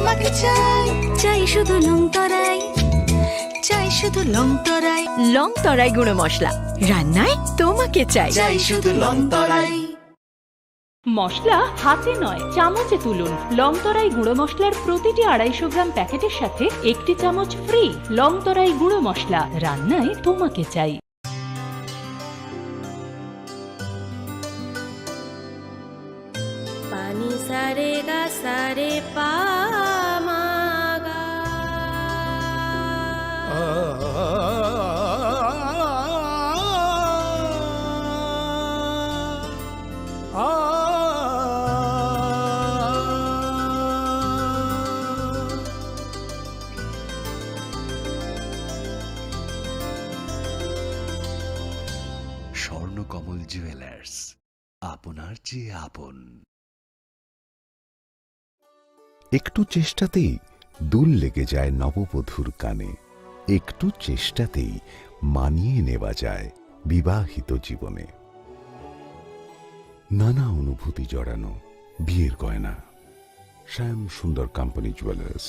তোমাকে চাই, চাই শুধু লং তরাই, চাই শুধু লং তরাই। লং তরাই গুঁড়ো মশলা, রান্নায় তোমাকে চাই, চাই শুধু লং তরাই। মশলা হাতে নয় চামচে তুলুন। লংতরাই গুঁড়ো মশলার প্রতিটি 250 গ্রাম প্যাকেটের সাথে 1 চামচ ফ্রি। লংতরাই গুঁড়ো মশলা, রান্নায় তোমাকে চাই। পানি সারে গা সারে পা মা গা। স্বর্ণকমল জুয়েলার্স, আপনার চেয়ে আপন। একটু চেষ্টাতেই দুল লেগে যায় নববধূর কানে, একটু চেষ্টাতেই মানিয়ে নেওয়া যায় বিবাহিত জীবনে। নানা অনুভূতি জড়ানো বিয়ের গয়না। শ্যাম সুন্দর কোম্পানি জুয়েলার্স।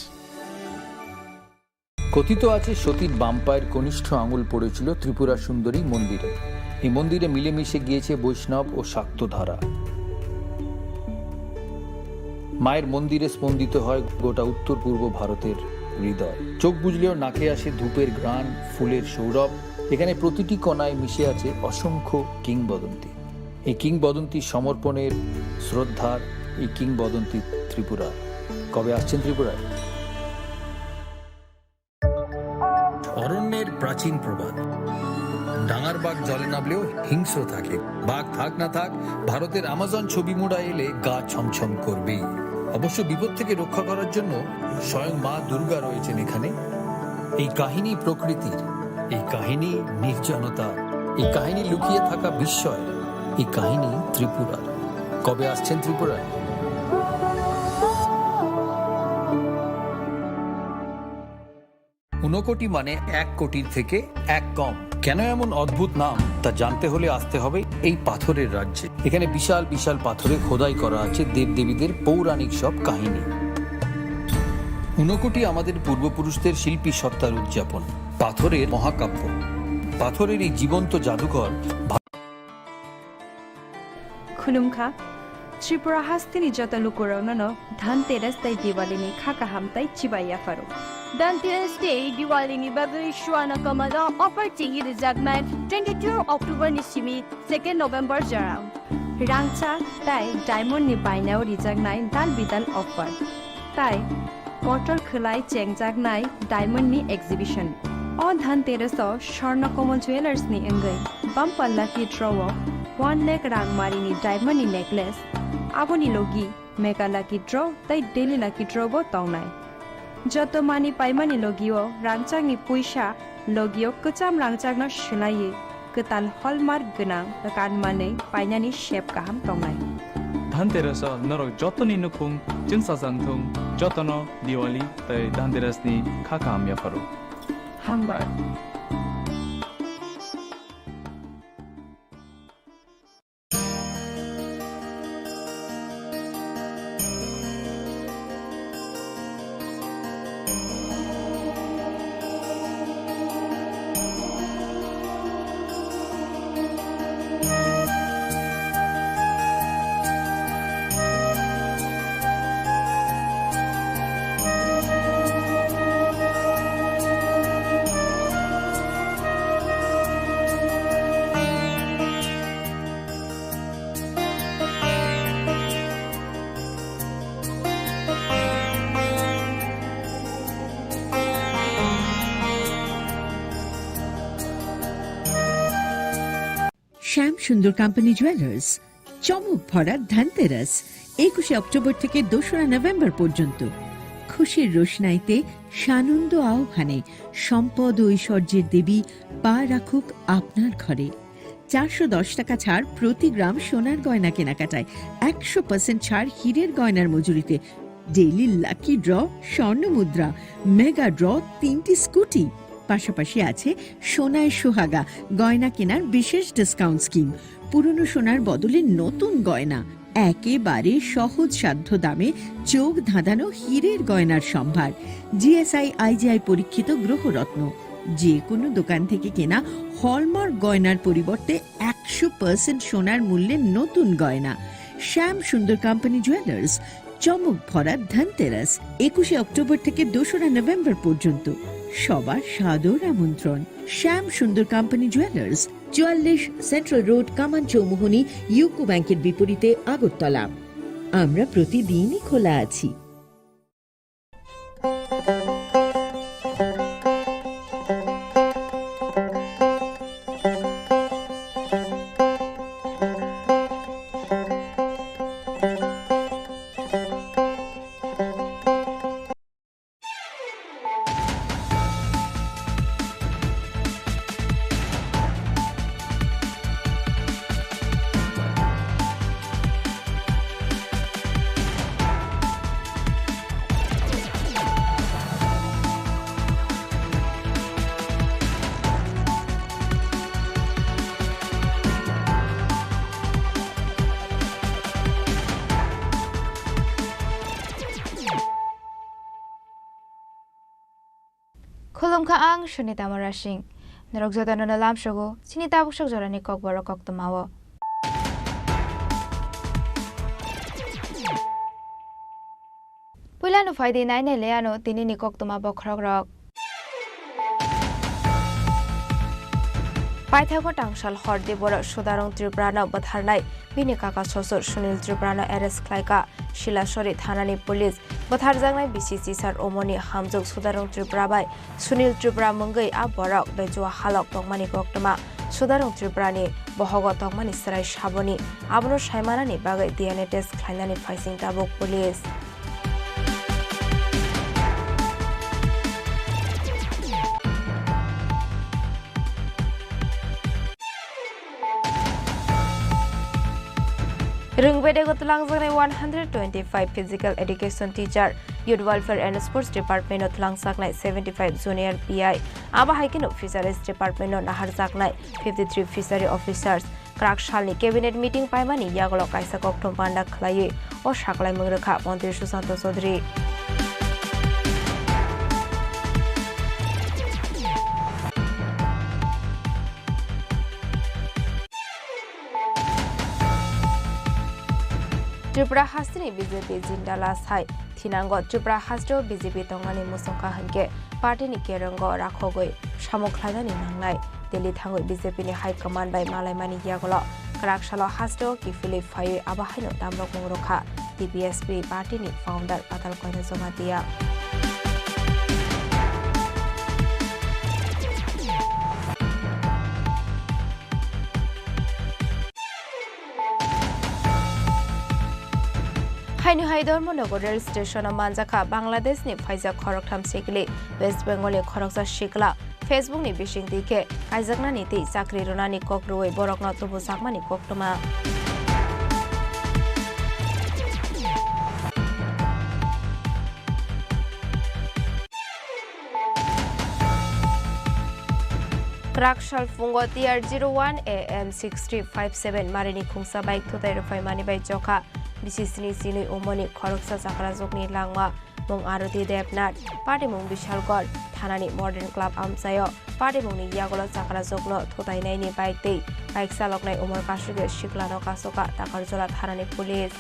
কথিত আছে সতীর বাম পায়ের কনিষ্ঠ আঙুল পড়েছিল ত্রিপুরা সুন্দরী মন্দিরে। এই মন্দিরে মিলেমিশে গিয়েছে বৈষ্ণব ও শাক্ত ধারা। মায়ের মন্দিরে স্পন্দিত হয় গোটা উত্তর পূর্ব ভারতের হৃদয়। চোখ বুঝলেও নাকে আসে ধূপের ঘ্রাণ, ফুলের সৌরভ। এখানে প্রতিটি কণায় মিশে আছে অসংখ্য কিংবদন্তি। এই কিংবদন্তি সমর্পণের, শ্রদ্ধার, এই কিংবদন্তি ত্রিপুরা। কবে আসছেন ত্রিপুরায়? অরণ্যের প্রাচীন প্রবাদ, ডাঙার বাঘ জলে নামলেও হিংস্র থাকে। বাঘ থাক না থাক, ভারতের আমাজন ছবি মোড়া এলে গা ছমছম করবেই। অবশ্য বিপদ থেকে রক্ষা করার জন্য স্বয়ং মা দুর্গা রয়েছেন এখানে। এই কাহিনী প্রকৃতির, এই কাহিনী নির্জনতা, এই কাহিনী লুকিয়ে থাকা বিস্ময়, এই কাহিনী ত্রিপুরার। কবে আসছেন ত্রিপুরায়? ঊনকোটি মানে 1 কোটির থেকে 1 কম। কেন এমন অদ্ভুত নাম তা জানতে হলে আসতে হবে এই পাথরের রাজ্যে। এখানে বিশাল বিশাল পাথরে খোদাই করা আছে দেবদেবীদের পৌরাণিক সব কাহিনী। ঊনকোটি আমাদের পূর্বপুরুষদের শিল্পী সত্তার উদযাপন, পাথরের মহাকাব্য। পাথরের এই জীবন্ত জাদুঘর। खुलुमखा त्रिपुरा हास्तिनी जता लुकुराउन धनतेरस ताई दिवालीनी खाका हामताई चिबाइया फारो। धनतेरस डे दिवालीनी बागै सुवाना कमला अफर टिंगी रिजागनाय 22 अक्टोबर निसिमी 2 नोभेम्बर जराम। रांचा ताई डायमंड नि बायनाव रिजागनाय दान बिदान अफर ताई कटल खलाई चेंगजागनाय डायमंड नि एक्जिबिशन। अ धनतेरस स्वर्णकमल ज्वेलर्स नि अंगै बम्पल्ला की ड्रव 1 लाख रांगमारिनी डायमंड नि नेकलेस आबोनी लोगी मेगा लाकी ड्र ताई डेली लाकी ड्र बो तंगनाय। जत मानी पाइमानी लोगियो रांचांगनि पुइसा लोगियो कचाम रांचांगना सुनाये कताल हलमार्क गोनां कानमानै पाइनानि शेप गाहाम तंगनाय। धनतेरस नरक जतनी नुखुं जिंसाजांथुं जतन दिवाली तै धनतेरसनि खाका हामया फारो। हामबाय। শ্যাম সুন্দর কোম্পানি জুয়েলার্স, চমক ভরা ধনতেরাস 21 অক্টোবর থেকে 2 নভেম্বর পর্যন্ত। খুশির রোশনাইতে সানন্দ আহ্বানে সম্পদ ও ঐশ্বর্যের দেবী পা রাখুক আপনার ঘরে। 410 টাকা ছাড় প্রতি গ্রাম সোনার গয়না কেনাকাটায়, 100% ছাড় হীরের গয়নার মজুরিতে, ডেইলি লাকি ড্র স্বর্ণ মুদ্রা, মেগা ড্র 3টি স্কুটি। পাশাপাশি আছে সোনায় সোহাগা গয়না কেনার বিশেষ ডিসকাউন্ট স্কিম। পুরনো সোনার বদলে নতুন গয়না একেবারে সহজসাধ্য দামে চোখ ধাঁধানো হীরের গয়নার সম্ভার, জিএসআই আইজিআই পরীক্ষিত গ্রহরত্ন। যে কোনো দোকান থেকে কেনা হলমার্ক গয়নার পরিবর্তে 100% সোনার মূল্যের নতুন গয়না। শ্যাম সুন্দর কোম্পানি জুয়েলার্স, চমক ভরা ধনতেরাস 21 অক্টোবর থেকে 2রা নভেম্বর পর্যন্ত। সবার সাদর আমন্ত্রণ। শ্যাম সুন্দর কোম্পানি জুয়েলার্স, 44 সেন্ট্রাল রোড, কামান চৌমুহনী, ইউকো ব্যাংকের বিপরীতে, আগরতলা। আমরা প্রতিদিনই খোলা আছি। Khulumkha ang Shunita Marashing. Narogzota na nalam shogo, sinitawag siya Jewellery Kokborok tumawo. Pula no Friday night na leano tinini kok tumabo krogrok. Paithago tangshal horde bora Sudarong Tripura na batharnai bini kaka sosor Sunil Tripura na arrest klaika Shilashori Thanani police batharjangnai BCC sar omoni hamjok Sudarong Tripura bai Sunil Tripura mungai a borok bejua halok tongmani koktama Sudarong Tripura ni bohogo tongmani sarai shaboni abono shaimanani bagai DNA test khlainani facing tabok police. Rungbede gotlang zangai 125 physical education teacher, youth welfare and sports department otlang saknai 75 junior PI, aba haikin fisheries department nahar saknai 53 fishery officers. Krakshali cabinet meeting paimani yaglo kaisa kokthom panda khlai o saklai mangrekha Mantri Sushant Chaudhary. Tripura Hastini BJP Jindala Sai, Thinango Tripura Hasto BJP Tongani Musongka Hanke, Party ni Kerango Rakhogoi, Shamokhlaidani Nangnai, Delhi Thangoi BJP ni High Command by Malaimani Yagolo, Karakshala Hasto, Kifili Faye Abahino Damrok Mungroka, DBSP Party ni founder Patal Koina Zomatia. Hainu Haidor Monogo rail station of Manjaka, Bangladesh ni Pfizer Khoroktham Sikli, West Bengal ni Khoroksa Shikla, Facebook ni Bishing Dike, Kaizakna ni Ti Sakri Ronani Kokroi, Borokna Tubu Sakmani Koktoma. Krakshal Fungo TR01 AM 6357 Marini Kungsa Bike to the Mani by Joka. Bisisni Sini Omoni Koroksa Sakrazokni Langma, Mong Arati Depnat, Party Mong Bishalgol, Tanani Modern Club Amsayo, Party Mong Yagolo Sakrazokno, Totainani Bike Day, Bike Saloknai Umar Kashuga, Shiklano Kasoka, Takarzola Tanani Police.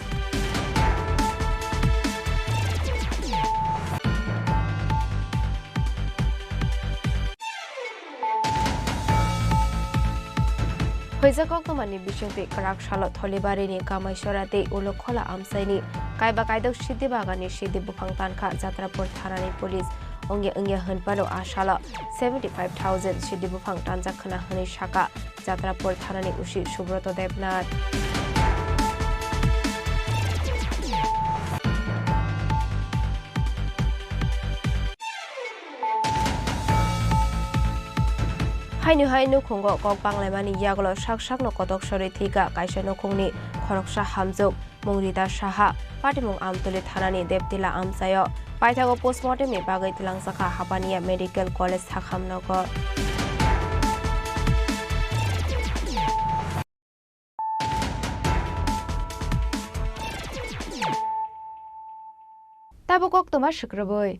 Hoizakok to mani bishingti Karakshala Tholibarini Kamaishorate Ulokhola Amsaini Kaiba Kaidok Shidi Bagani Shidi Bupang Tanka Jatrapur Thanani Police Onge Hunpano Ashala 75,000 Shidi Bupang Tanjakana Hani Shaka Jatrapur Thanani Ushi Shubroto Debnat. Hainu Kungo Kok Banglamani Yagolo Shak no Kotok Shori Thika Kaisha no Kungni Khoroksha Hamjuk Mungrita Shaha Party Mung Amtuli Thanani Deptila Amsayo Paithago postmortem ni Bagai Tilang Saka Hapania Medical College Hakhamnoko. তাবো কক্তমা শুক্রবই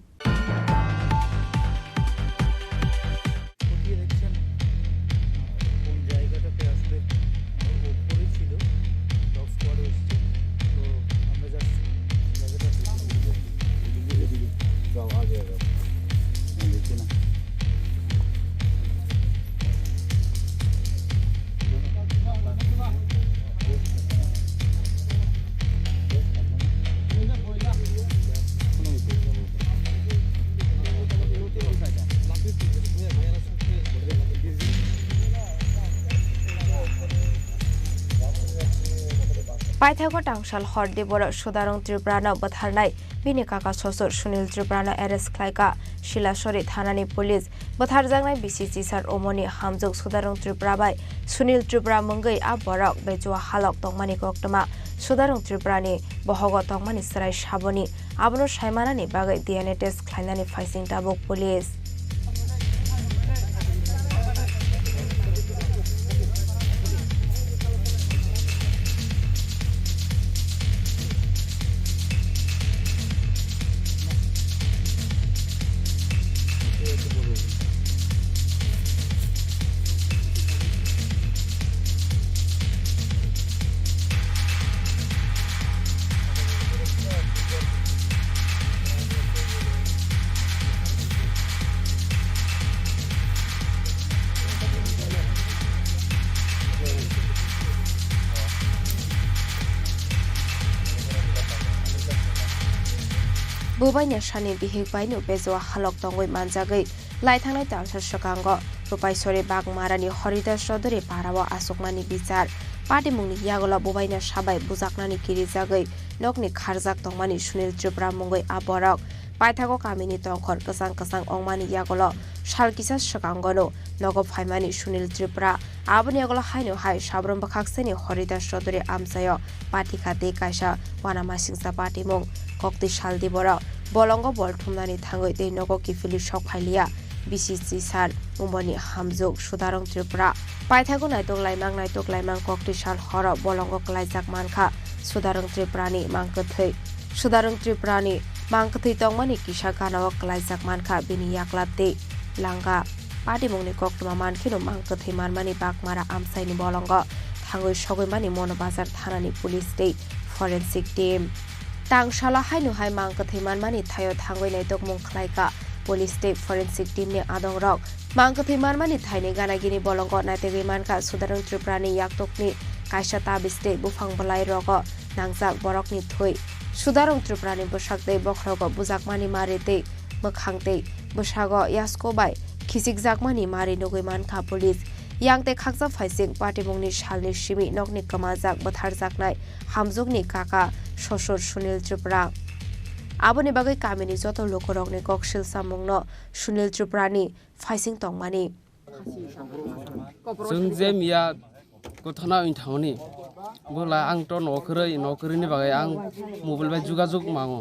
पाइथागो टांगसाल हरदे बर सुदारं त्रिपुराना बथारनाय बिनि काका ससुर Sunil त्रिपुराना arrest खालायका शिलासरी थानानि police बथारजांनाय बिसिसि सार ओमनि हामजुग सुदारं त्रिपुरा बाय सुनील त्रिपुरा मंगै आ बरक बेजुआ हालक तंगमानि गक्तमा सुदारं त्रिपुरानि बहग तंगमानि सराय साबनि आबनो सायमानानि बागै डीएनए टेस्ट खालायनानि फाइसिं ताबुक पुलिस बुबाइनो सानि बिहिक बायनो बेजवा हालक तंगै मानजागै लाइथांनाय टांसार सकांग रुपाइसरे बागमारानि हरिदास चौधुरी पारावा आसकमानि बिचार पाटिमुंनि यागला बुबाइनो साबाय बुजाकनानि किरिजागै नकनि खारजाक तंमानि सुनील त्रिपुरा मंगै आबरक पाइथागो कामिनि तंखर कसां कसां अंगमानि यागला सालकिसा सकांगनो नगो फाइमानि सुनील त्रिपुरा आबनि यागला हाइनो हाय साब्रम बखाक्सेनि हरिदास चौधुरी आमसाय पाटिखाते कायसा वानामासिंसा पाटिमुं कक्ति सालदि बर बलंग बलथुमनानि थाङै दै नगो किफिलि सक फाइलिया बिसिसि सार उमनि हामजुग सुदारं त्रिपुरा पाइथागो नायतक लाइमां कक्ति साल हर बलंग क्लाइजाक मानखा सुदारं त्रिपुरानि मांकथै तंगमानि किसा गानाव क्लाइजाक मानखा बिनि याक्लाते लांगा पाटिमुंनि कक्तमा मानखिनो मांकथै मानमानि बागमारा आमसाइनि बलंग थाङै सगैमानि मनबाजार थानानि पुलिस दै फरेन्सिक टीम टांसाला हाइनो हाय मांकथै मानमानि थायो थाङै नायतक मुंख्लायका पुलिस दै फरेन्सिक टीमनि आदंरक मांकथै मानमानि थाइनि गानागिनि बलंग नायतगै मानखा सुदारं त्रिपुरानि याक्तकनि कायसा ताबिसते बुफां बलाय रग नांजाक बरकनि थै सुदारं त्रिपुरानि बसाकदै बख्रग बुजाकमानि मारिदै मोखांदै बसाग यास्कोबाय खिसिक जाकमानि मारि नगै मानखा पुलिस यांते खाकजा फाइसिं पाटिमुंनि सालनि सिमि नकनि कमाजाक बथारजाकनाय हामजुगनि काका ससुर सुनील त्रिपुरा आबनि बागै कामिनि जत लोकरगनि गकसिल सामुंनो सुनील त्रिपुरानि फाइसिं तंमानि जों जे मिया गथना इनथावनि बोला आंथ नखरैनि बागै आं मबाइल बाय जुगाजुग मांगो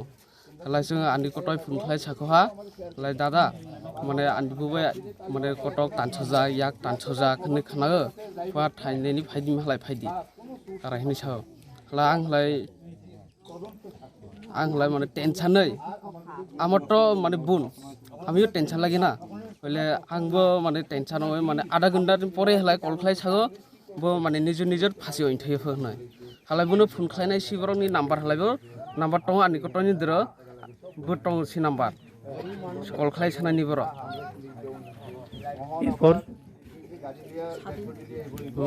लाइ जों आंनि कटय फुनख्लाय साखहा लाइ दादा माने आंनि बुबाय माने कटक तानसजा याक तानसजा खने खानागो फा थाइनेनि फाइदि मालाय फाइदि आराहिनि साव ला आंलाय माने टेनसन नै आमत माने बुन आमियो टेनसन लागि ना बले आंबो माने टेनसन होय माने आधा घन्टा परे हलाय कलख्लाय सागो बो माने निजर फासि ओइथयो होनाय हलाय बुनो फुनख्लायनाय सिबरनि नाम्बार हलायबो नाम्बार दं आंनि कटनि दर बो दं सि नाम्बार कलख्लाय सानानि बर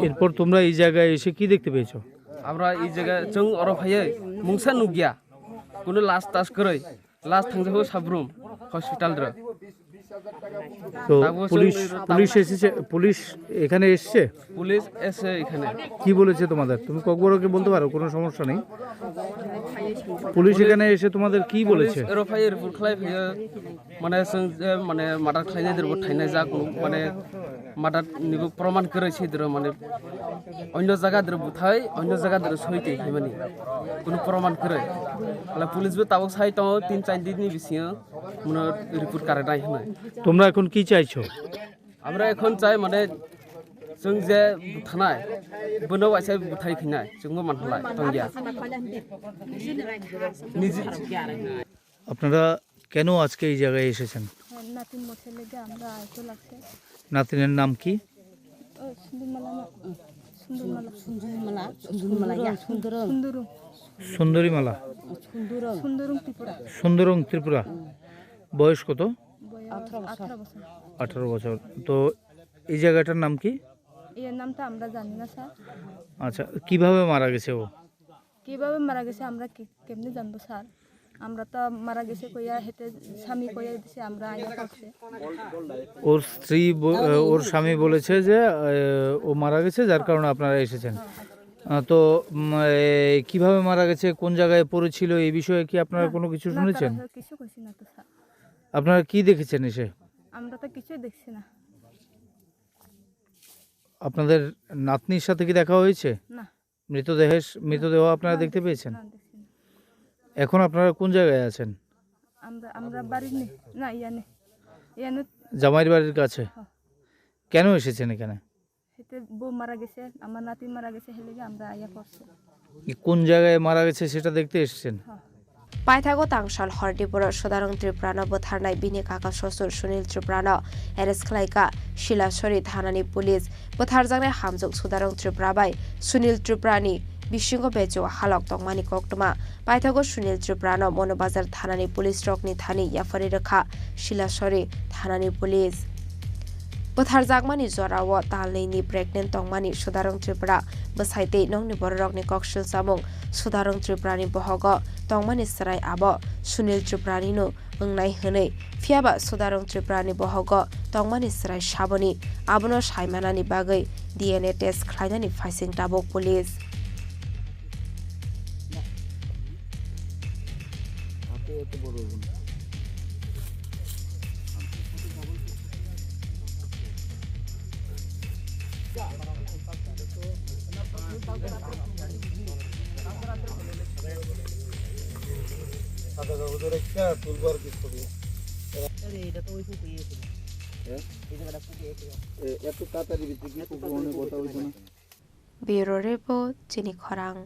এরপর তোমরা এই জায়গায় এসে কি দেখতে পেয়েছো? আমরা এই জায়গায় जों अरफायै मुंसा नुगिया কোনো লাশ টাস কरै লাশ থাংজো সাবরুম হসপিটাল র তো পুলিশ এখানে এসেছে? পুলিশ এসে এখানে কি বলেছে তোমাদের? তুমি ককবরকে বলতে পারো, কোনো সমস্যা নেই। পুলিশ এখানে এসে তোমাদের কি বলেছে? এরফাই রিপোর্ট খালাই ফেयो মানে जों মানে মার্ডার খাইনাय দরব थाइनाय जा মানে মার্ডার নিব প্রমাণ করেছে দর মানে অন্য জায়গা দর বুথাই অন্য জায়গা দর সইতে মানে কোনো প্রমাণ করে হলা পুলিশবো তাও সাই তো 3-4 দিননি বিসিও মানে রিপোর্ট করে নাই হয়। তোমরা এখন কি চাইছো? আমরা এখন চাই মানে जों जे बुथानाय बोनो वाइसाय बुथाय फिनाय जोंबो मानहलाय तंगिया আপনারা কেন আজকে এই জায়গায় এসেছেন? নাতিন মোছের লেগে আমরা আইতে লাগছে। নাতিনের নাম কি? সুন্দরীমালা, সুন্দরং ত্রিপুরা। বয়স কত? 18 বছর। তো এই জায়গাটার নাম কি? এর নামটা আমরা জানি না স্যার। আচ্ছা, কিভাবে মারা গেছে ও? কিভাবে মারা গেছে আমরা কেমনে জানবো স্যার? আমরা তো মারা গেছে কইয়া হেতে স্বামী কইয়া দিছে, আমরা আইয়া করছে। ওর স্ত্রী ওর স্বামী বলেছে যে ও মারা গেছে, যার কারণে আপনারা এসেছেন। তো কিভাবে মারা গেছে, কোন জায়গায় পড়েছিল, এই বিষয়ে কি আপনারা কোনো কিছু শুনেছেন? কিছু কইছি না তো স্যার। আপনারা কি দেখেছেন এসে? আমরা তো কিছুই দেখছি না। আপনাদের নাতনির সাথে কি দেখা হয়েছে? না। মৃতদেহ আপনারা দেখতে পেয়েছেন? না, দেখছি না। এখন আপনারা কোন জায়গায় আছেন? আমরা বাড়ির না ইয়ানে জামাইয়ের বাড়ির কাছে। কেন এসেছেন এখানে? হেতে বউ মারা গেছে, আমার নাতি মারা গেছে, হেলে আমরা আইয়া করছে। কোন জায়গায় মারা গেছে সেটা দেখতে এসেছেন? पाइथागो तांगशाल हरदिपुर सदारं त्रिपुरानो बोथारनाय बिनि काका ससुर सुनील त्रिपुरानो एरेस्ट खालायका शिलासरी थानानि पुलिस बोथारजानाय हामजुग सदारं त्रिपुरा बाय सुनील त्रिपुरानि बिसिंग बेजो हालक तंगमानि कक्टमा पाइथागो सुनील त्रिपुरानो मनोबाजार थानानि पुलिस रकनि थानि याफारि रेखा शिलासरी थानानि पुलिस बोथारजागमानि जराव तालनैनि प्रेगनेन्ट तंगमानि सदारं त्रिपुरा बसाइते नंनि बररकनि कक्सिल सामुं सदारं त्रिपुरानि बहग तंगमानि सराय आब सुनील त्रिपुरानिनो ओंनाय होनै फियाबा सदारं त्रिपुरानि बहग तंगमानि सराय साबनि आबनो सायमानानि बागै DNA टेस्ट खालायनानि फाइसिं टाबक police Bureau Report Chini Khorang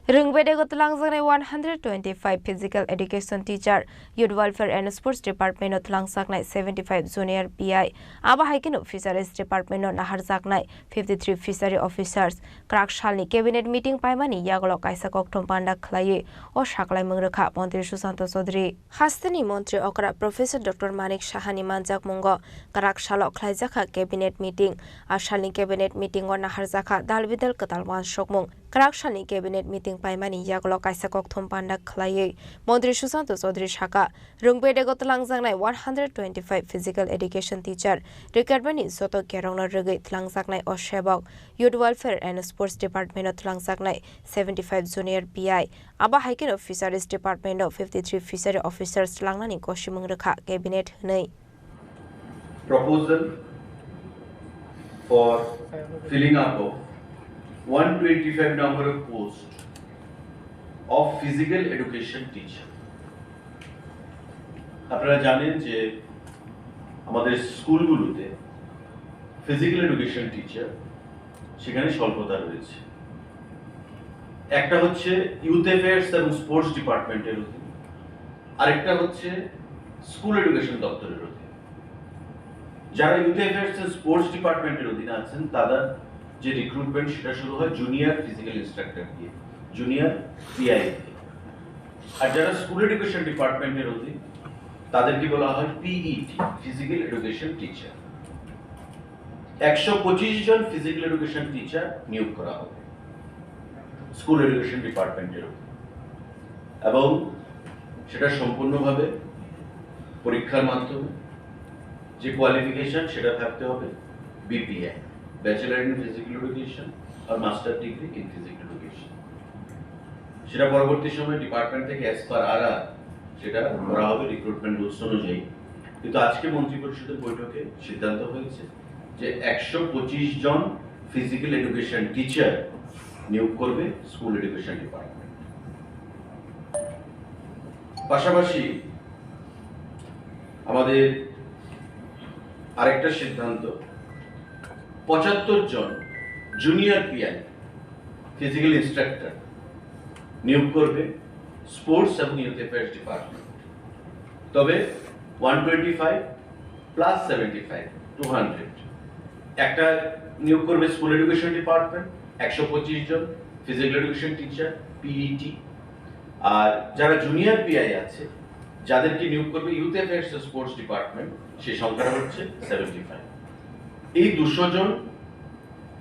Rungbede Gotlangsane 125 Physical Education Teacher, Youth Welfare and Sports Department of Tlangsaknai 75 Junior PI, Aba Hiking Fisheries Department of Naharzaknai 53 Fishery Officers, Krakshalni Cabinet Meeting Paimani Yagolo Kaisa Koktom Panda Klaye, or Shaklai Mungraka, Montri Susanto Sodri, Hastani Montri Okra, Professor Dr. Manik Shahani Manjak Mungo, Karakshalok Klaizaka Cabinet Meeting, Ashalni Cabinet Meeting on Naharzaka, Dalvidal Katalwan Shokmung, Karakshalni Cabinet Meeting Paimani Yagolo Kaisa Koktom Panda Klaye, Montri Susanto Sodri Shaka, Rungbede Gotlangsaknai 125 Physical Education Teacher, Recruitment in Soto Kerongna Rugit Tlangsaknai Oshebok, Youth Welfare and Sports Department of Tlangsaknai 75 Junior PI, Aba Hiking of Fisheries Department of 53 Fishery Officers Langnani Koshimungrekha Cabinet Hunay. Proposal for filling up of 125 number of posts of physical education teacher. আপনারা জানেন যে আমাদের স্কুলগুলোতে physical education teacher সেখানে স্বল্পতা রয়েছে। একটা হচ্ছে ইউথ অ্যাফেয়ার্স এবং স্পোর্টস ডিপার্টমেন্টের অধীন, আরেকটা হচ্ছে স্কুল এডুকেশন দপ্তরের অধীন। যারা ইউথ অ্যাফেয়ার্স এবং স্পোর্টস ডিপার্টমেন্টের অধীনে আছেন তাদের যে রিক্রুটমেন্ট সেটা শুরু হয় জুনিয়র ফিজিক্যাল ইনস্ট্রাক্টর দিয়ে, জুনিয়র পিআই দিয়ে। আর যারা স্কুল এডুকেশন ডিপার্টমেন্টের অধীন তাদেরকে বলা হয় পিইটি, ফিজিক্যাল এডুকেশন টিচার। 125 জন ফিজিক্যাল এডুকেশন টিচার নিয়োগ করা হবে স্কুল এডুকেশন ডিপার্টমেন্টের অধীন, এবং সেটা সম্পূর্ণভাবে পরীক্ষার মাধ্যমে যে কোয়ালিফিকেশন সেটা থাকতে হবে BPI, bachelor in physical education আর master degree in physical education. সেটা পরবর্তী সময় ডিপার্টমেন্ট থেকে অ্যাজ পার আরআর সেটা করা হবে রিক্রুটমেন্ট রুলস অনুযায়ী। কিন্তু আজকে মন্ত্রী পরিষদের বৈঠকে সিদ্ধান্ত হয়েছে যে 125 জন ফিজিক্যাল এডুকেশন টিচার নিয়োগ করবে স্কুল এডুকেশন ডিপার্টমেন্ট। পাশাপাশি আমাদের আরেকটা সিদ্ধান্ত 75 জন জুনিয়র পিআই ফিজিক্যাল ইনস্ট্রাক্টর নিয়োগ করবে স্পোর্টস এবং ইউথ অ্যাফেয়ার্স ডিপার্টমেন্ট। তবে 125 প্লাস 75 200 একটা নিয়োগ করবে স্কুল এডুকেশন ডিপার্টমেন্ট 125 জন ফিজিক্যাল এডুকেশন টিচার পিইটি, আর যারা জুনিয়র পিআই আছে যাদেরকে নিয়োগ করবে ইউথ অ্যাফেয়ার্স স্পোর্টস ডিপার্টমেন্ট, সেই সংখ্যা হচ্ছে 75। এই 200 জন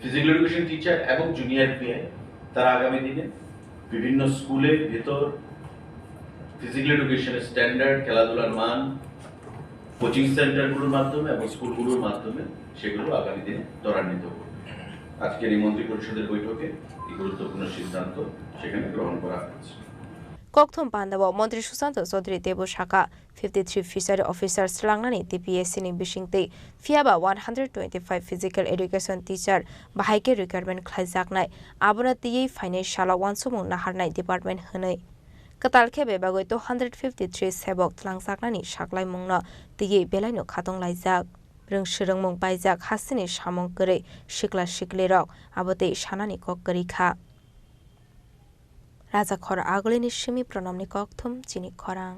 ফিজিক্যাল এডুকেশন টিচার এবং জুনিয়র পিআই তারা আগামী দিনে বিভিন্ন স্কুলের ভেতর ফিজিক্যাল এডুকেশনের স্ট্যান্ডার্ড, খেলাধুলার মান, কোচিং সেন্টারগুলোর মাধ্যমে এবং স্কুলগুলোর মাধ্যমে সেগুলো আগামী দিনে ত্বরান্বিত করবে। আজকের এই মন্ত্রী পরিষদের বৈঠকে এই গুরুত্বপূর্ণ সিদ্ধান্ত সেখানে গ্রহণ করা হয়েছে। Kokthom Pandavo Mantri Susanto Sodri Debu Shaka 53 fishery officers Langnani TPSC ni Bishingte Fiaba 125 physical education teacher Bahaike requirement Klaijaknai Abona Tiye Financial Wansumung Naharnai Department Hanai Katalkebe Bagoi 253 Sebok Tlangsaknani Shaklai Mungna Tiye Belaino Katong Laijak Rung Shirung Mung Baijak Hasini Shamong Gere Shikla Shiklerok Abote Shanani Kok Gerikha Raja Khor Agolini Shimi Pronomni Kokthom Chini Khorang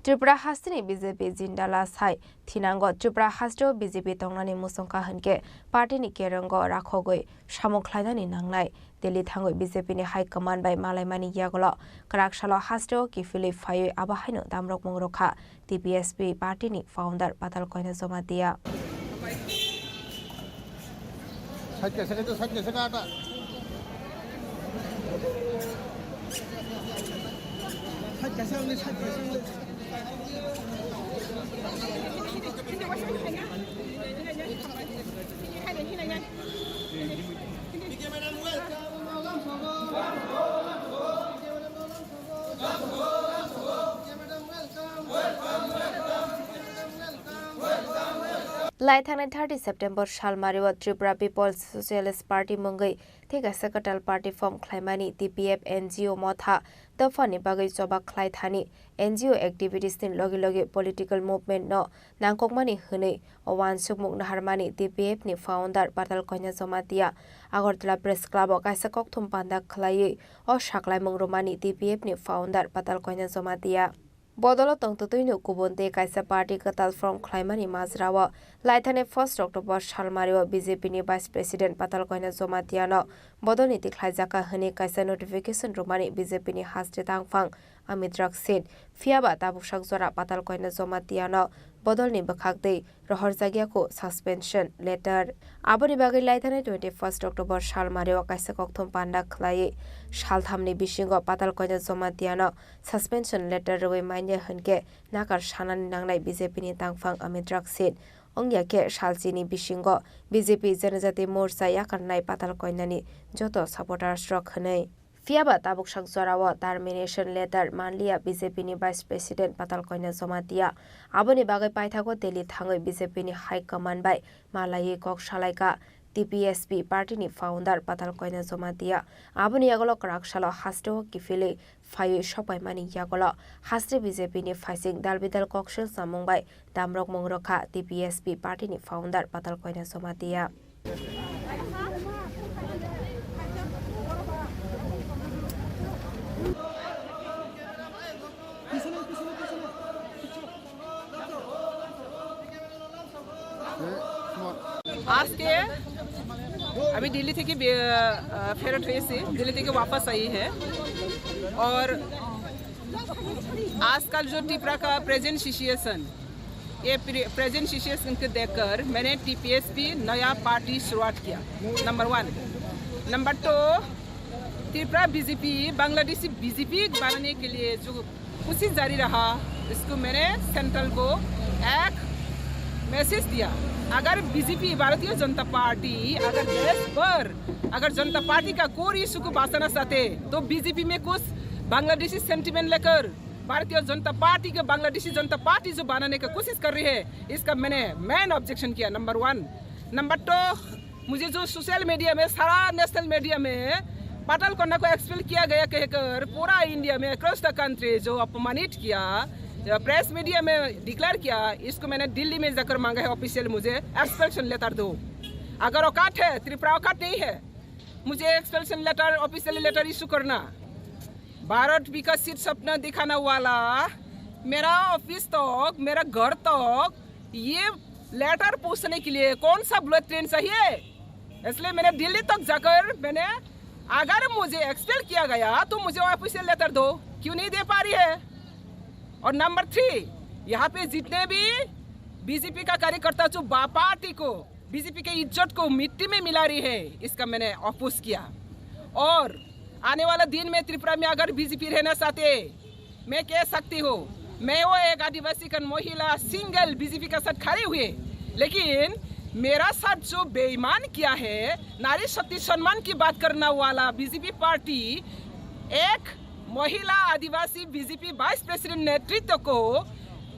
Tripura Hastini BJP Jindala Sai Thinango Tripura Hasto BJP Tongnani Musongka Hanke Party ni Kerango Rakhogoi Shamokhlainani Nangnai Delhi Thangoi BJP ni High Command by Malaimani Yagolo Karakshalo Hasto Kifili Fayu Abahaino Damrok Mongrokha TPSP Party ni founder Patal Koina Zomatia Laithane 30 September Shalmariwa Tripura People's Socialist Party Mungai Thega Sakatal Party Form Klaimani TPF NGO Motha Tafani Bagai Soba Klaithani NGO activities in Logi political movement no Nangkokmani Hune Owan Sumuk Naharmani TPF ni founder Patal Konya Zomatia Agortala Press Club o Kaisa Kokthom Panda Klai o Shaklai Mungromani TPF ni founder Patal Konya Zomatia Bodolo Tongtuino Kubunte Kaisa Party Katal from Klaimani Mazrawa Laithane 1st October Shalmariwa BJP ni Vice President Patal Koina Zomatiano Bodoniti Klaijaka Hane Kaisa notification Romani BJP ni Haste Tangfang Amit Raksin Fiaba Tabushak Zora Patal Koina Zomatiano Bodolni Bakhakde Rohor Zagiako suspension letter Aboni Bagai Laithane 21st October Shalmariwa Kaisa Kokthom Panda Klai Shalthamni Bishingo Patal Koina Zomatiano suspension letter Rwe Manya Hanke Nakar Shanan Nangnai BJP ni Tangfang Amit Raksin Ongyake Shalchini Bishingo BJP Janajati Morsa Yakarnai Patal Koinani Joto supporters Rokhanai Fiaba Tabukshak Zorawa termination letter Manlia BJP ni Vice President Patal Koina Zomatia Aboni Bagai Paithago Delhi Thangoi BJP ni High Command by Malayi Kok Shalaika TPSP Party ni founder Patal Koina Zomatia Aboni Yagolo Karakshalo Hasto Kifili Fayu Shopai Mani Yagolo Haste BJP ni Faising Dalbidal Kokshil Samungbai Damrok Mongrokha TPSP Party ni founder Patal Koina Zomatia आज के अभी दिल्ली থেকে ফেরত হয়েছে दिल्ली থেকে वापस आई है और आजकल जो त्रिपुरा का प्रेजेंट सिचुएशन ये प्रेजेंट सिचुएशन को देखकर मैंने टीपीएसपी नया पार्टी शुरुआत किया number 1 number 2 Tripura BJP Bangladeshi BJP बनाने के लिए जो कोशिश जारी रहा इसको मैंने सेंट्रल को एक मैसेज दिया अगर बीजेपी भारतीय जनता पार्टी अगर देश पर अगर जनता पार्टी का कोर इशू को बांटना चाहते तो बीजेपी में कुछ बांग्लादेशी सेंटिमेंट लेकर भारतीय जनता पार्टी के बांग्लादेशी जनता पार्टी जो बनाने की कोशिश कर रही है इसका मैंने मेन ऑब्जेक्शन किया नंबर 1 नंबर 2 मुझे जो सोशल मीडिया में सारा नेशनल मीडिया में पाटल कोना को एक्सपेल किया गया कहकर पूरा इंडिया में अक्रॉस द कंट्री जो अपमानित किया प्रेस मीडिया में डिक्लेयर किया इसको मैंने दिल्ली में जाकर मांगा है ऑफिशियल मुझे एक्सपेल्शन लेटर दो अगर औकात है त्रिपुरा औकात नहीं है मुझे एक्सपेल्शन लेटर ऑफिशियल लेटर इशू करना। भारत विकसित सपना दिखाने वाला मेरा ऑफिस तक, मेरा घर तक ये लेटर पूछने के लिए कौन सा बुलेट ट्रेन चाहिए। इसलिए मैंने दिल्ली तक जाकर मैंने, अगर मुझे एक्सपेल किया गया तो मुझे ऑफिशियल लेटर दो, क्यों नहीं दे पा रही है। और नंबर 3, यहाँ पे जितने भी बीजेपी का कार्यकर्ता जो पार्टी को, बीजेपी के इज्जत को मिट्टी में मिला रही है, इसका मैंने अपोज किया। और आने वाला दिन में त्रिपुरा में अगर बीजेपी रहना चाहते, मैं कह सकती हूँ, मैं वो एक आदिवासी का महिला सिंगल बीजेपी के साथ खड़ी हुई, लेकिन मेरा साथ जो बेईमान किया है, नारी शक्ति सम्मान की बात करने वाला बीजेपी पार्टी एक महिला आदिवासी बीजेपी वाइस प्रेसिडेंट नेतृत्व को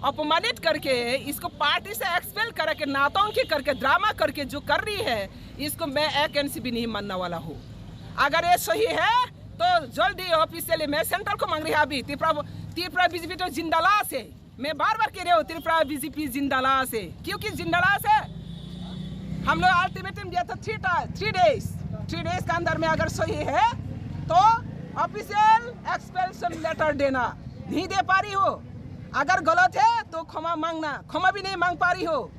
अपमानित करके, इसको पार्टी से एक्सपेल करके, नाटंकी करके, ड्रामा करके जो कर रही है, इसको मैं एक इंच भी नहीं मानने वाला हूँ। अगर ये सही है तो जल्दी ऑफिशियली मैं सेंटर को मांग रही है। अभी त्रिपुरा बीजेपी तो जिंदालाश है, मैं बार बार कह रही हूँ त्रिपुरा बीजेपी जिंदालाश है, क्योंकि जिंदालाश है। हम लोग अल्टीमेटम दिया था 3 डेज के अंदर में अगर सही है तो ऑफिशियल एक्सपेल्शन लेटर देना, नहीं दे पा रही हो। अगर गलत है तो क्षमा मांगना, क्षमा भी नहीं मांग पा रही हो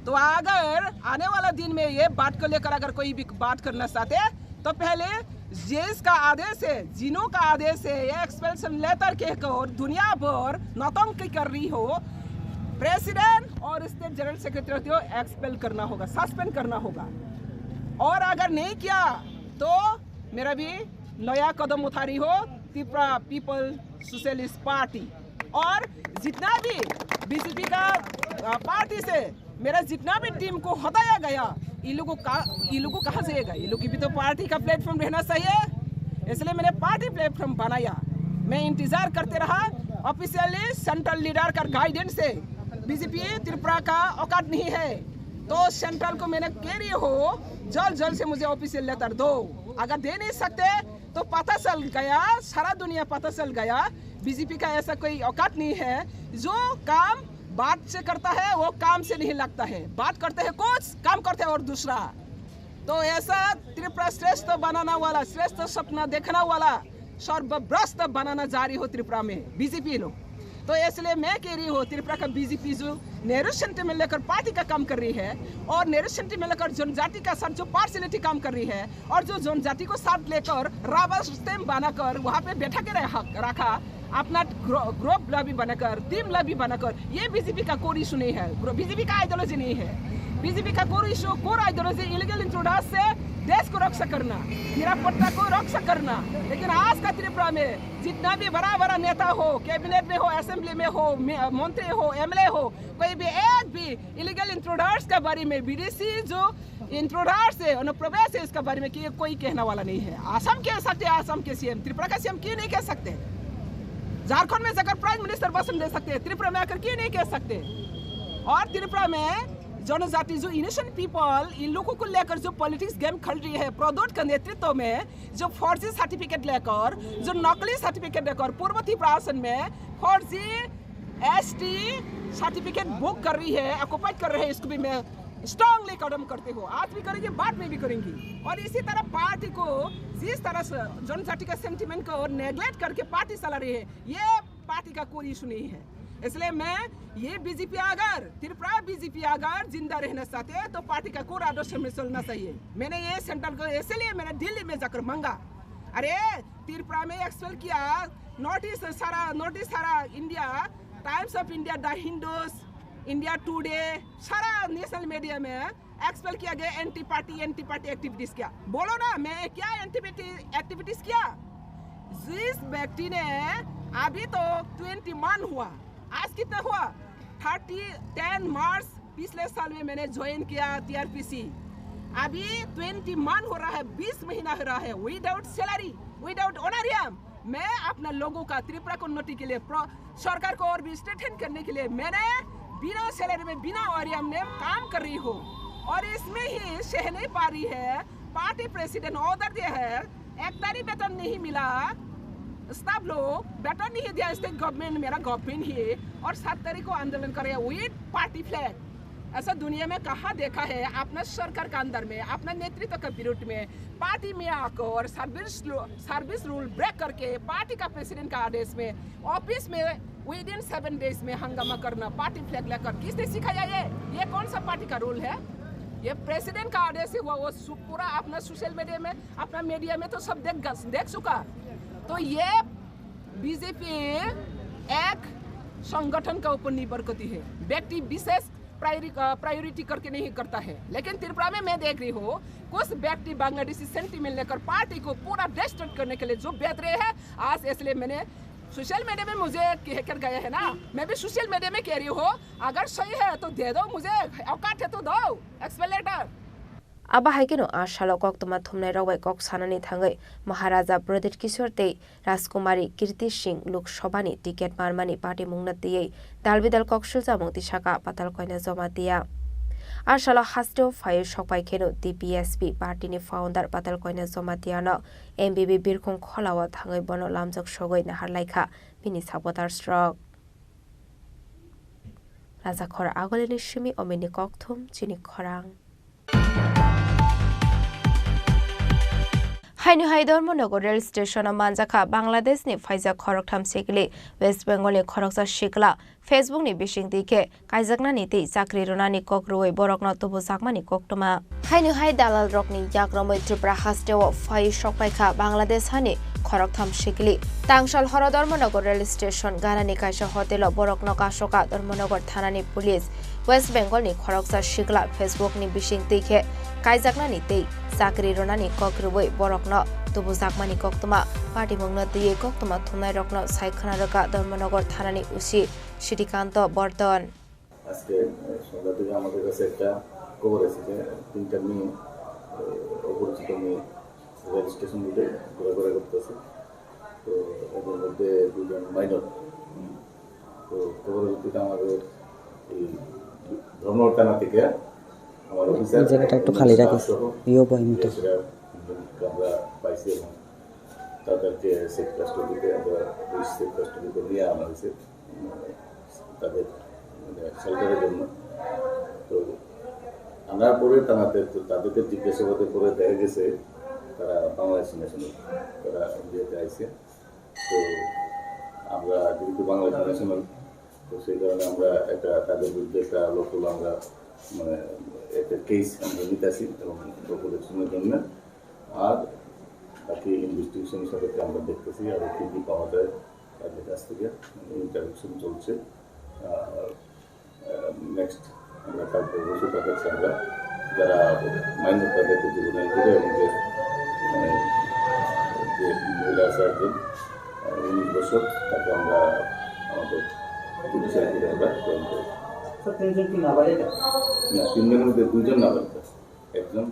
तो अगर आने वाला दिन में ये बात को लेकर अगर कोई भी बात करना चाहते तो पहले जेस का आदेश है, जिनो का आदेश है, ये एक्सपेल्शन लेटर कहकर दुनिया भर नौटंकी कर रही हो, प्रेसिडेंट और स्टेट जनरल सेक्रेटरी को एक्सपेल करना होगा, सस्पेंड करना होगा। और अगर नहीं किया तो मेरा भी नया कदम उठा रही हो त्रिपुरा पीपल सोशलिस्ट पार्टी। और जितना भी बीजेपी का पार्टी से मेरा जितना भी टीम को हटाया गया, ये लोगों को कहाँ से आएगा। ये लोग की भी तो पार्टी का प्लेटफॉर्म रहना चाहिए, इसलिए मैंने पार्टी प्लेटफॉर्म बनाया। मैं इंतजार करते रहा ऑफिशियली सेंट्रल लीडर का गाइडेंस से। बीजेपी त्रिपुरा का औकात नहीं है तो सेंट्रल को मैंने कह रही हो जल्द से मुझे ऑफिशियल लेटर दो। अगर दे नहीं सकते तो पता चल गया, सारा दुनिया पता चल गया बीजेपी का ऐसा कोई औकात नहीं है। जो काम बात से करता है वो काम से नहीं लगता है, बात करते हैं कुछ, काम करते हैं और दूसरा। तो ऐसा त्रिपुरा श्रेष्ठ बनाना वाला, श्रेष्ठ सपना देखना वाला सर्वभ्रष्ट बनाना जारी हो त्रिपुरा में बीजेपी लोग। तो इसलिए मैं कह रही हूँ त्रिपुरा का बीजेपी जो नेहरू सेंटिमेंट लेकर पार्टी का काम कर रही है और नेहरू सेंटिमेंट लेकर जनजाति का साथ जो पार्शलिटी काम कर रही है और जो जनजाति को साथ लेकर राबर स्टेम बनाकर वहाँ पे बैठा के रखा, अपना ग्रुप लॉबी बनाकर, टीम लॉबी बनाकर, ये बीजेपी का कोर इशू नहीं है, बीजेपी का आइडियोलॉजी नहीं है। बीजेपी का core issue, core ideology illegal introduction से देश को रक्षा करना, निरापत्ता को रक्षा करना। लेकिन आज का त्रिपुरा में जितना भी बड़ा नेता हो, कैबिनेट में हो, असेंबली में हो, मंत्री हो, एमएलए हो, कोई भी एक भी इलीगल इंट्रोडक्शन के बारे में, विदेशी जो इंट्रोडक्शन है, अनुप्रवेश है, इसके बारे में कोई कहने वाला नहीं है। असम कह सकते, असम के सीएम, त्रिपुरा का सीएम क्यों नहीं कह सकते? झारखंड में जाकर प्राइम मिनिस्टर भाषण दे सकते हैं, त्रिपुरा में आकर क्यों नहीं कह सकते? और त्रिपुरा में जनजाति जो इनोसेंट पीपल, इन लोगों को लेकर जो पॉलिटिक्स गेम खेल रही है प्रदोट के नेतृत्व में, जो फर्जी सर्टिफिकेट लेकर, जो नकली सर्टिफिकेट लेकर पूर्व त्रिपुरा आसन में फर्जी एसटी सर्टिफिकेट बुक कर रही है, ऑक्युपाई कर रहे हैं, इसको भी मैं स्ट्रांगली कदम करते हो, आज भी करेंगे, बाद में भी करेंगी। और इसी तरह पार्टी को जिस तरह से जनजाति का सेंटिमेंट को नेग्लेक्ट करके पार्टी चला रही है, ये पार्टी का कोई इशू नहीं है। इसलिए मैं ये बीजेपी अगर त्रिपुरा बीजेपी अगर जिंदा रहना चाहते हैं तो पार्टी का कोर आदर्श में चलना चाहिए। मैंने ये सेंट्रल को इसलिए मैंने दिल्ली में जाकर मांगा, अरे त्रिपुरा में एक्सपेल किया, नोटिस सारा India, times of India, the Hindus, India today, सारा नेशनल मीडिया में एक्सपेल किया गया, एंटी पार्टी एक्टिविटीज किया। बोलो ना, मैं क्या एंटी एक्टिविटीज किया? जिस व्यक्ति ने अभी तो 21 हुआ, आज कितना हुआ? 10 मार्च पिछले साल में मैंने ज्वाइन किया टीआरपीसी, अभी 21 हो रहा है, 20 महीना हो रहा है, विदाउट सैलरी, विदाउट ऑनरियम। मैं अपना लोगों का त्रिपुरा को उन्नति के लिए, सरकार को और भी स्ट्रेंथन करने के लिए मैंने बिना सैलरी में, बिना ऑनरियम में काम कर रही हूँ। और इसमें ही सह नहीं पा रही है, पार्टी प्रेसिडेंट ऑर्डर दिया है, 1 तारीख वेतन नहीं मिला, स्टाफ लोग वेतन नहीं दिया, स्टेट गवर्नमेंट, मेरा गवर्नमेंट ही, और 7 तारीख को आंदोलन करे विद पार्टी फ्लैग। ऐसा दुनिया में कहाँ देखा है अपना सरकार के अंदर में अपना नेतृत्व के पीरियड में पार्टी में आकर सर्विस रूल ब्रेक करके पार्टी का प्रेसिडेंट का आदेश में ऑफिस में विदिन 7 days में हंगामा करना पार्टी फ्लैग लेकर किसने सिखाया ये कौन सा पार्टी का रूल है? ये प्रेसिडेंट का आदेश हुआ वो पूरा अपना सोशल मीडिया में अपना मीडिया में तो सब देख चुका। तो ये बीजेपी एक संगठन का ऊपर निर्भर करती है, व्यक्ति विशेष प्रायोरिटी करके नहीं करता है। लेकिन त्रिपुरा में मैं देख रही हूँ कुछ व्यक्ति बांग्लादेशी सेंटीमेंट लेकर पार्टी को पूरा डिस्ट्रैक्ट करने के लिए जो बेहतर है आज, इसलिए मैंने सोशल मीडिया में मुझे कह कर गया है ना, मैं भी सोशल मीडिया में कह रही हूँ अगर सही है तो दे दो, मुझे औकात है तो दो एक्सप्लेनेटर। Aba haikino ashalo kok tuma thumnai rawai kok sanani thangai Maharaja Pradit Kishore tei Rajkumari Kirti Singh Lok Sabhani ticket marmani party mungna tei dalbidal kok sulja mungti saka patal koina joma dia ashalo hasteo fire shokpai kheno DPSP party ni founder patal koina joma diano MBB Birkhong kholawa thangai bono lamjok sogoi nahar laikha bini sabotar stroke Raja Khora agoleni shimi omini kok thum Chini Khorang Hainu Haidormonogo rail station manjaka Bangladesh ni Phaisa Khoroktham Sikli West Bengal ni Khoroksa Shikla Facebook ni Bishing Dike Kaijakna ni Ti Chakri Ronani Kokroi Borokna Tobo Sakmani Koktoma Hainu Hai Dalal Rokni Yakromoi Tripura Hasteo Phai Shokpaikha Bangladesh Hani Khoroktham Shikli Tangshal Horodormonogo rail station Garani Kaisha Hotel Borokna Kashoka Dormonogo Thanani Police West Bengal ni Khoroksa Shikla Facebook ni Bishing Dike Kaijakna ni Ti Chakri Ronani Kokroi Borokna Tobo Sakmani Koktoma Party Mungna Diye Koktoma Thumnai Rokna Saikhana Roka Dormonogo Thanani Usi Shirikanto Bordon আজকে সন্ধ্যা থেকে আমাদের কাছে একটা খবর এসেছে 3টা মেয়ে অপরিচিত মেয়ে রেল স্টেশন রুটে ঘোরাঘুরা করতেছে তো এদের মধ্যে 2জন মাইনর তো খবরের ভিত্তিতে আমাদের এই ধর্মনগর থানা থেকে আমার অফিসার জায়গাটা একটু খালি রাখিস ইও বইমিতে আমরা পাইছি এবং তাদেরকে সেফ কাস্টডিতে আমরা পুলিশ সেফ কাস্টডিতে নিয়ে আনা হয়েছে তাদের শেল্টারের জন্য তো আনার পরে তাদেরকে জিজ্ঞাসাবাদের পরে দেখা গেছে তারা বাংলাদেশ ন্যাশনাল তারা ইন্ডিয়াতে আইছে তো আমরা যেহেতু বাংলাদেশ ন্যাশনাল তো সেই কারণে আমরা একটা তাদের বিরুদ্ধে একটা লোকাল আমরা মানে একটা কেস আমরা নিতেছি এবং প্রোটেকশনের জন্য আর বাকি ইনভেস্টিগেশন হিসাবে আমরা দেখতেছি আর কী কী পাওয়া যায় তাদের কাছ থেকে ইন্টারভিউশন চলছে নেক্সট আমরা কালকে বসে পাঠাচ্ছি আমরা যারা মাইনর তাদেরকে জুবেনাইল করে এবং মানে যে মহিলা আছে একজন 19 বছর তাকে আমরা আমাদের জুডিশিয়াল করে আমরা জয়েন করি না 3জনের মধ্যে 2জন নাবালিকা একজন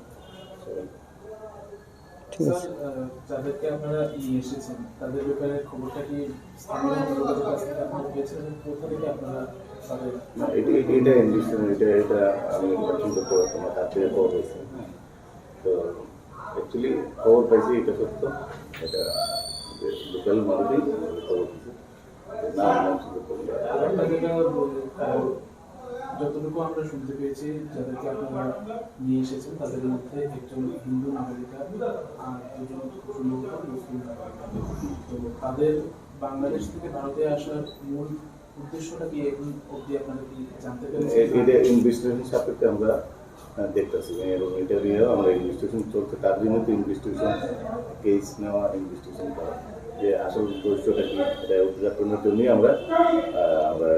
যাদেরকে আপনারা নিয়ে এসেছেন তাদের ব্যাপারে খবরটা কি স্থানীয় লোকেদের কাছ থেকে আপনারা পেয়েছেন কোথা থেকে আপনারা এটা আমি মেনশন করতে পারতাম না তার থেকে খবর হয়েছে তো অ্যাকচুয়ালি খবর পাইছি এটা সত্য এটা লোকাল মানুষই খবর দিচ্ছে না মেনশন করতে যতটুকু আমরা শুনতে পেয়েছি যাদেরকে আপনারা নিয়ে এসেছেন তাদের মধ্যে একজন হিন্দু নাগরিকা আর 2জন খুব সম্ভবত মুসলিম নাগরিকা তো তাদের বাংলাদেশ থেকে ভারতে আসার মূল উদ্দেশ্যটা কি এখন অবধি আপনারা কি জানতে পেরেছেন? এটা ইনভেস্টিগেশন সাপেক্ষে আমরা দেখতেছি এবং ইন্টারভিউ আমরা ইনভেস্টিগেশন চলছে তার জন্য তো ইনভেস্টিগেশন কেস নেওয়া ইনভেস্টিগেশন করা যে আসল উদ্দেশ্যটা কি এটা উদ্ঘাটনের জন্যই আমরা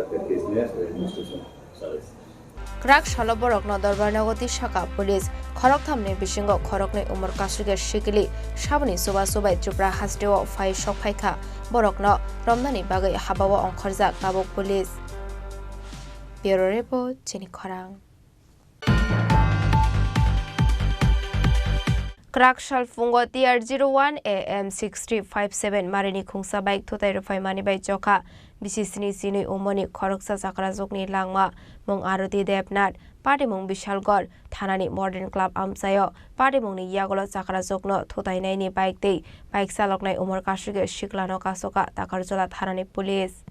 একটা কেস নিয়ে ইনভেস্টিগেশন চালাইছি Krak Shaloborok no Dorbanagoti Shaka Police Khoroktham ni Bishingo Khorokni Umar Kasuge Shikili Shabani Suba Subai Tripura Hasteo Phai Shokphaikha Borokno Romnani Bagai Habawa Onkhorja Kabok Police Bureau Report Chini Khorang Krakshal Fungo TR01 AM 6357 Marini Khungsa Bike Thotai Rufai Mani Bai Joka Bisisini Sini Umoni Khoroksa Sakra Zokni Langma Mung Aruti Debnat Party Mung Bishalgor Thanani Modern Club Amsayo Party Mung ni Yagolo Sakra Zokno Thotai Naini Bike Day Bike Saloknai Umar Kashuge Shiklano Kasoka Takarjola Thanani Police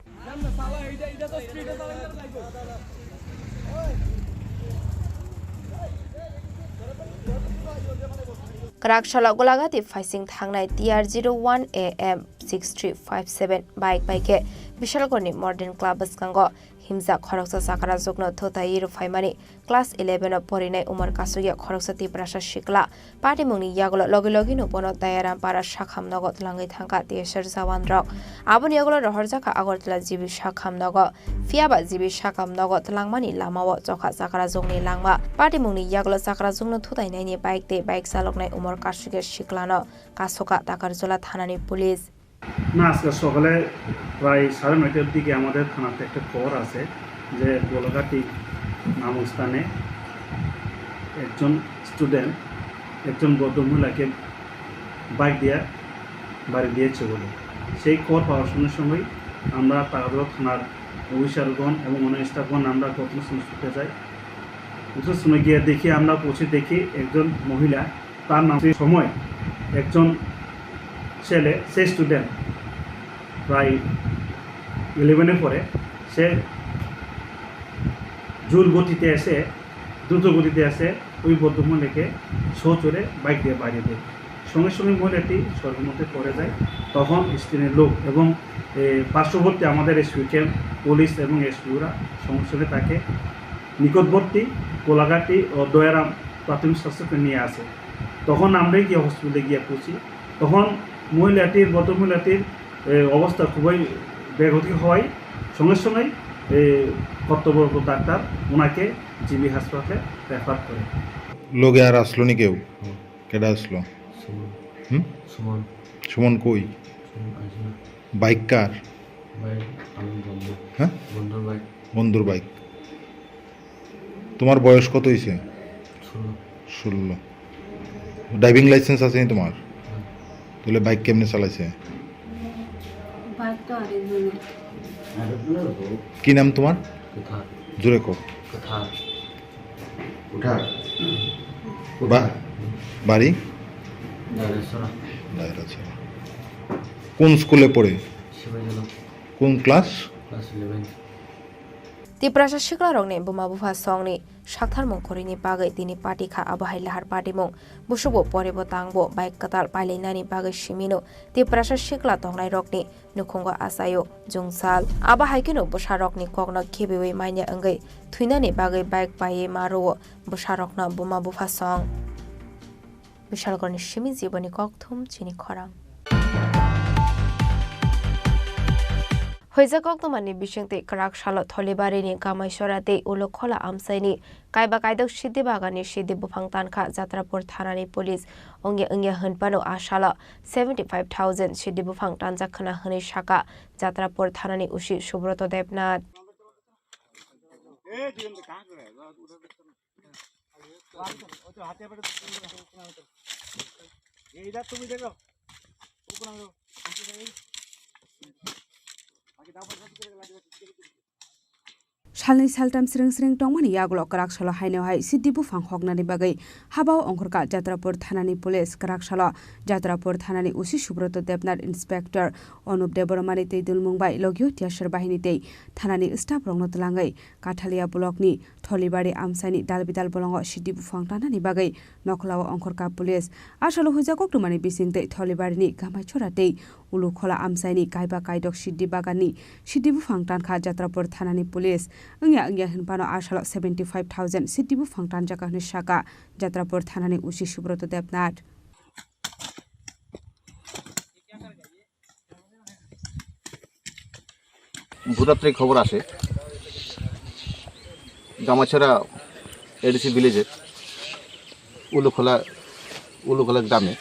Krakshalo Golagati Faising Tangnai TR01 AM 6357 Bike Bike Bishalgoni Modern Club Skango Himza Khoroksa Sakara Zogno Thotairu Faimani Class 11 Porinai Umar Kasuya Khoroksa Tiprasha Shikla Party Muni Yagolo Logilogino Bono Dayaram Para Shakham Nogot Langi Thanka Tiesher Zawan Rock Abun Yagolo Rohorzaka Agortla Zibi Shakham Nogo Fiaba Zibi Shakham Nogot Langmani Lamawa Zoka Sakara Zogni Langma Party Muni Yagolo Sakara Zogno Thotainai Bike Day Bike Saloknai Umar Kasuya Shiklano Kasoka Takarzola Thanani Police না আজকে সকালে প্রায় 9:30টার দিকে আমাদের থানাতে একটা খবর আছে যে গোলাঘাটি নামক স্থানে একজন স্টুডেন্ট একজন ভদ্রমহিলাকে বাইক দিয়ে বাড়ি দিয়েছে বলে সেই খবর পাওয়ার সঙ্গে সঙ্গেই আমরা তাগাদা থানার অফিসারগণ এবং অন্য স্টাফগণ আমরা ঘটনাস্থলে ছুটে যাই। ঘটনাস্থলে গিয়ে দেখি আমরা পৌঁছে দেখি একজন মহিলা তার নাম সময় একজন ছেলে সে স্টুডেন্ট প্রায় 11-এ পড়ে সে জোর গতিতে এসে দ্রুত গতিতে এসে ওই ভদ্রমহিলাকে চড়ে বাইক দিয়ে বাড়িয়ে দেয়। সঙ্গে সঙ্গে মহিলাটি সড়কের মধ্যে পড়ে যায়। তখন স্থানীয় লোক এবং পার্শ্ববর্তী আমাদের এসপি ক্যাম্প পুলিশ এবং এসপিওরা সঙ্গে সঙ্গে তাকে নিকটবর্তী কোলাঘাটি ও দয়ারাম প্রাথমিক স্বাস্থ্যকে নিয়ে আসে। তখন আমরাই গিয়ে হসপিটালে গিয়ে পৌঁছি। তখন ভদ্রমহিলাটির অবস্থা খুবই বেগতিক হওয়ায় সঙ্গে সঙ্গেই কর্তব্যরত ডাক্তার ওনাকে জিবি হাসপাতালে রেফার করে। লোকে আর আসলো নি কেউ? কেডা আসলো? সুমন। সুমন কই? বাইক কার? হ্যাঁ, বন্ধুর বাইক। তোমার বয়স কত হয়েছে? 16। ড্রাইভিং লাইসেন্স আছে নি তোমার? তাহলে বাইক কেমনে চালাইছে? কি নাম তোমার? জোরে কো। বাড়ি? কোন স্কুলে পড়ে? কোন class? Tiprasha Shiklarongni Bumabuha Songni Shakthar Mongkorini Bagai Dini Patika Abahai Lahar Patimong Bushubo Porebo Tangbo Baik Katal Pailinani Bagai Shimino Tiprasha Shikla Tongnai Rokni Nukongo Asayo Jungsal Abahai Kino Busharokni Kogno Kibiwi Manya Angai Twinani Bagai Baik Baye Maro Busharokna Bumabuha Song Bishalgorni Shimi Ziboni Koktum Chini Khorang Hoizakok to mani bishingte Krakshalo Tholibarini Kamaishorate Ulokhola Amsaini Kaiba Kaidok Shidi Bagani Shidi Bupangtanka Jatrapur Thanani Police Ongya Hunpano Ashala 75,000 Shidi Bupangtan Zakana Hani Shaka Jatrapur Thanani Ushi Shubroto Debnat Shalni saltam sring sring tongmani yaglo Krakshalo haino hai Siddi Bufang hognani bagai habao ongkorka Jatrapur Thanani Police Krakshalo Jatrapur Thanani Usi Subroto Debnat Inspector Onup Deboromani tei dulmungbai logio tiasher bahini tei Thanani staff rongno tlangai Kathalia Blokni Tholibari Amsani Dalbidal Bolongo Siddi Bufang Thanani bagai Noklawa ongkorka Police Ashalo hujakok tumani bising tei Tholibarini gamai chora tei Ulukhola Amsaini Kaiba Kaidok Siddi Bagani Siddi Bufang Tankha Jatrapur Thanani Police Ungya Hunpano Ashalo 75,000 Siddi Bufang Tan Jakahni Shaka Jatrapur Thanani Usi Subroto Debnat ভূরাত্রিক খবর আসে গামাছড়া ADC ভিলেজের Ulukhola গ্রামে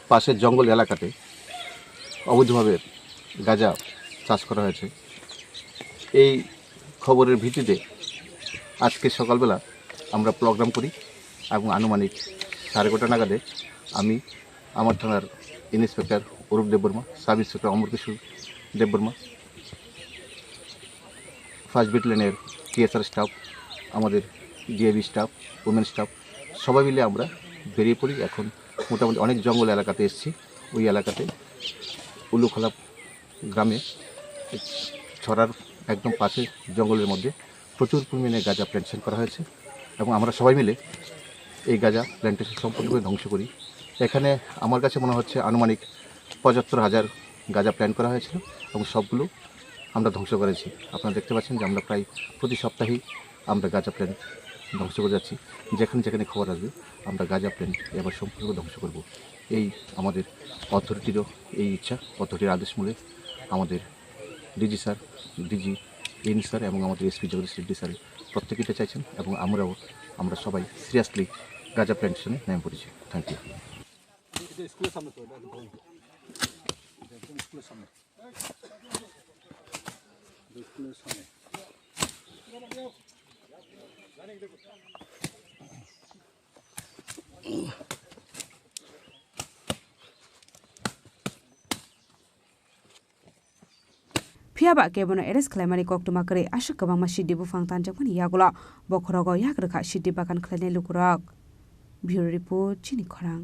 পাশের জঙ্গল এলাকাতে অবৈধভাবে গাঁজা চাষ করা হয়েছে। এই খবরের ভিত্তিতে আজকে সকালবেলা আমরা প্রোগ্রাম করি এবং আনুমানিক 11:30 নাগাদে আমি আমার থানার inspector Arup Debbarma, sub inspector Amar Kishore Debbarma, first ব্যাটালিয়নের টিএসআর স্টাফ, আমাদের ডিএবি স্টাফ, ওমেন স্টাফ সবাই মিলে আমরা বেরিয়ে পড়ি। এখন মোটামুটি অনেক জঙ্গল এলাকাতে এসেছি। ওই এলাকাতে উলুখোলা গ্রামে ছড়ার একদম পাশে জঙ্গলের মধ্যে প্রচুর পরিমাণে গাঁজা প্ল্যান্টেশন করা হয়েছে এবং আমরা সবাই মিলে এই গাঁজা প্ল্যান্টেশন সম্পূর্ণভাবে ধ্বংস করি এখানে আমার কাছে মনে হচ্ছে আনুমানিক ৭৫,০০০ গাঁজা প্ল্যান করা হয়েছিল এবং সবগুলো আমরা ধ্বংস করেছি। আপনারা দেখতে পাচ্ছেন যে আমরা প্রায় প্রতি সপ্তাহেই আমরা গাঁজা প্ল্যান ধ্বংস করে যাচ্ছি। যেখানে যেখানে খবর আসবে আমরা গাঁজা প্ল্যান এবার সম্পূর্ণ ধ্বংস করব। এই আমাদের অথরিটিরও এই ইচ্ছা, অথরিটির আদেশ মূলে আমাদের ডিজি স্যার, ডিজি এন স্যার এবং আমাদের এসপি জেউয়েলারি স্যার প্রত্যেকে এটা চাইছেন এবং আমরা সবাই সিরিয়াসলি গাঁজা প্ল্যান্টেশনে নেমে পড়েছি। Thank you. Phiaba kebono eres khlaimani koktuma kare ashuk kabang masjid bufang tanjakmani yagola bokhorogo yakrakha shidi bakan khlane lukurak. Bureau report Chini Khorang.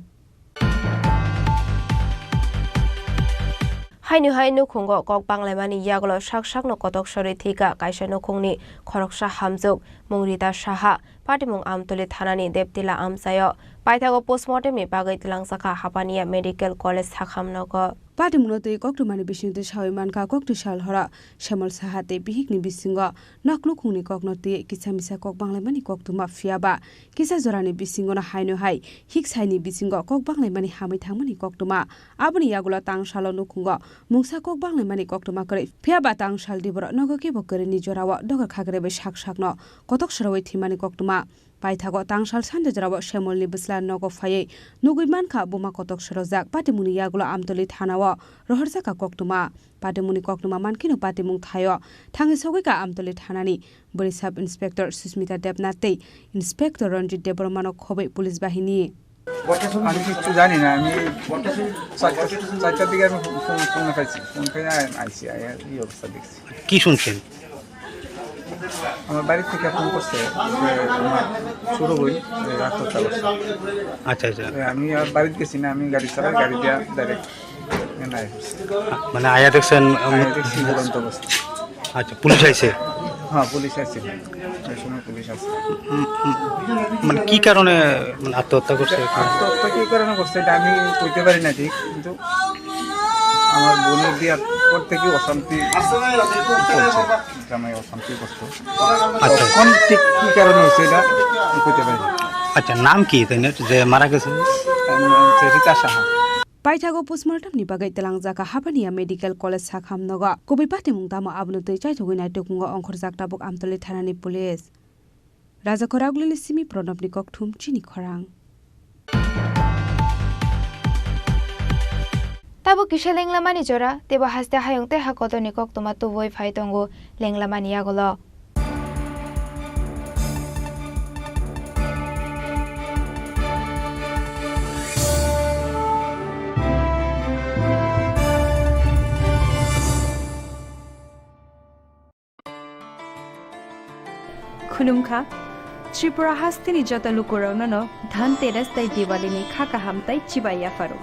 Hainu khungo kok banglaimani yagolo shak no kotok sore thika kaisa no khungni khoroksha hamjuk mungrita saha patimung amtole thanani deptila amsayo paithago postmortem ni bagai tilangsaka hapania medical college sakhamnogo Patimunote koktumani bisinte shawimanka koktu shalhora shamol sahate bihikni bisingo naklu khungni koknote kisamisa kok banglaimani koktuma phiaba kisa jorani bisingo na haino hai hiksaini bisingo kok banglaimani hamai thangmani koktuma abuni yagola tangshalo nukhungo mungsa kok banglaimani koktuma kare phiaba tangshal dibora nogoke bokare ni jorawa dogar khagrebe shakshakno kotok sharoi thimani koktuma Paithago tangshal sandejarawa shemolni bislan nogo phaye nuguiman kha buma kotok sharojak patimuni yagola amtoli thanawa roharsaka koktuma patimuni koktuma mankino patimung thayo thangi sogika amtoli thanani bori sub inspector Susmita Debnate inspector Ranjit Debormano khobe police bahini আমি কিছু জানি না আমি 4টার দিকে আমি phone পাইছি phone পেয়ে আইছি এই অবস্থা দেখছি কি শুনছেন আমার বাড়ি থেকে ফোন করছে যে আমার শুরু হই আত্মহত্যা করছে আচ্ছা আচ্ছা আমি আর বাড়িতে গেছি না আমি গাড়ি চালাই গাড়ি দিয়া ডাইরেক্ট নাই মানে আয়া দেখছেন দেখছি দুরন্ত অবস্থা আচ্ছা পুলিশ আইছে হ্যাঁ পুলিশ আইছে এই সময় পুলিশ আসছে মানে কি কারণে আত্মহত্যা করছে আত্মহত্যা কি কারণে করছে এটা আমি কইতে পারি না ঠিক কিন্তু আমার বোনের বিয়ার পর থেকে অশান্তি গ্রামে অশান্তি করতো আচ্ছা কোন ঠিক কি কারণে হয়েছে এটা কইতে পারি আচ্ছা নাম কি যে মারা গেছে Rita Saha Paithago postmortem ni bagai telangjaka hapania medical college sakhamnoga kobi patimung tamo abnutei chaithogina tokungo onkhorjak tabuk amtoli thanani police Raja Khoragli simi pronobni kokthum Chini Khorang Tabo kisha lenglamani jora tebo haste hayongte hakotoni koktuma tu voi phaitongo lenglamani yagolo Khulumkha Tripura hastini jota lukurona no Dhanteras tai Diwali ni khaka hamtai chibaya faro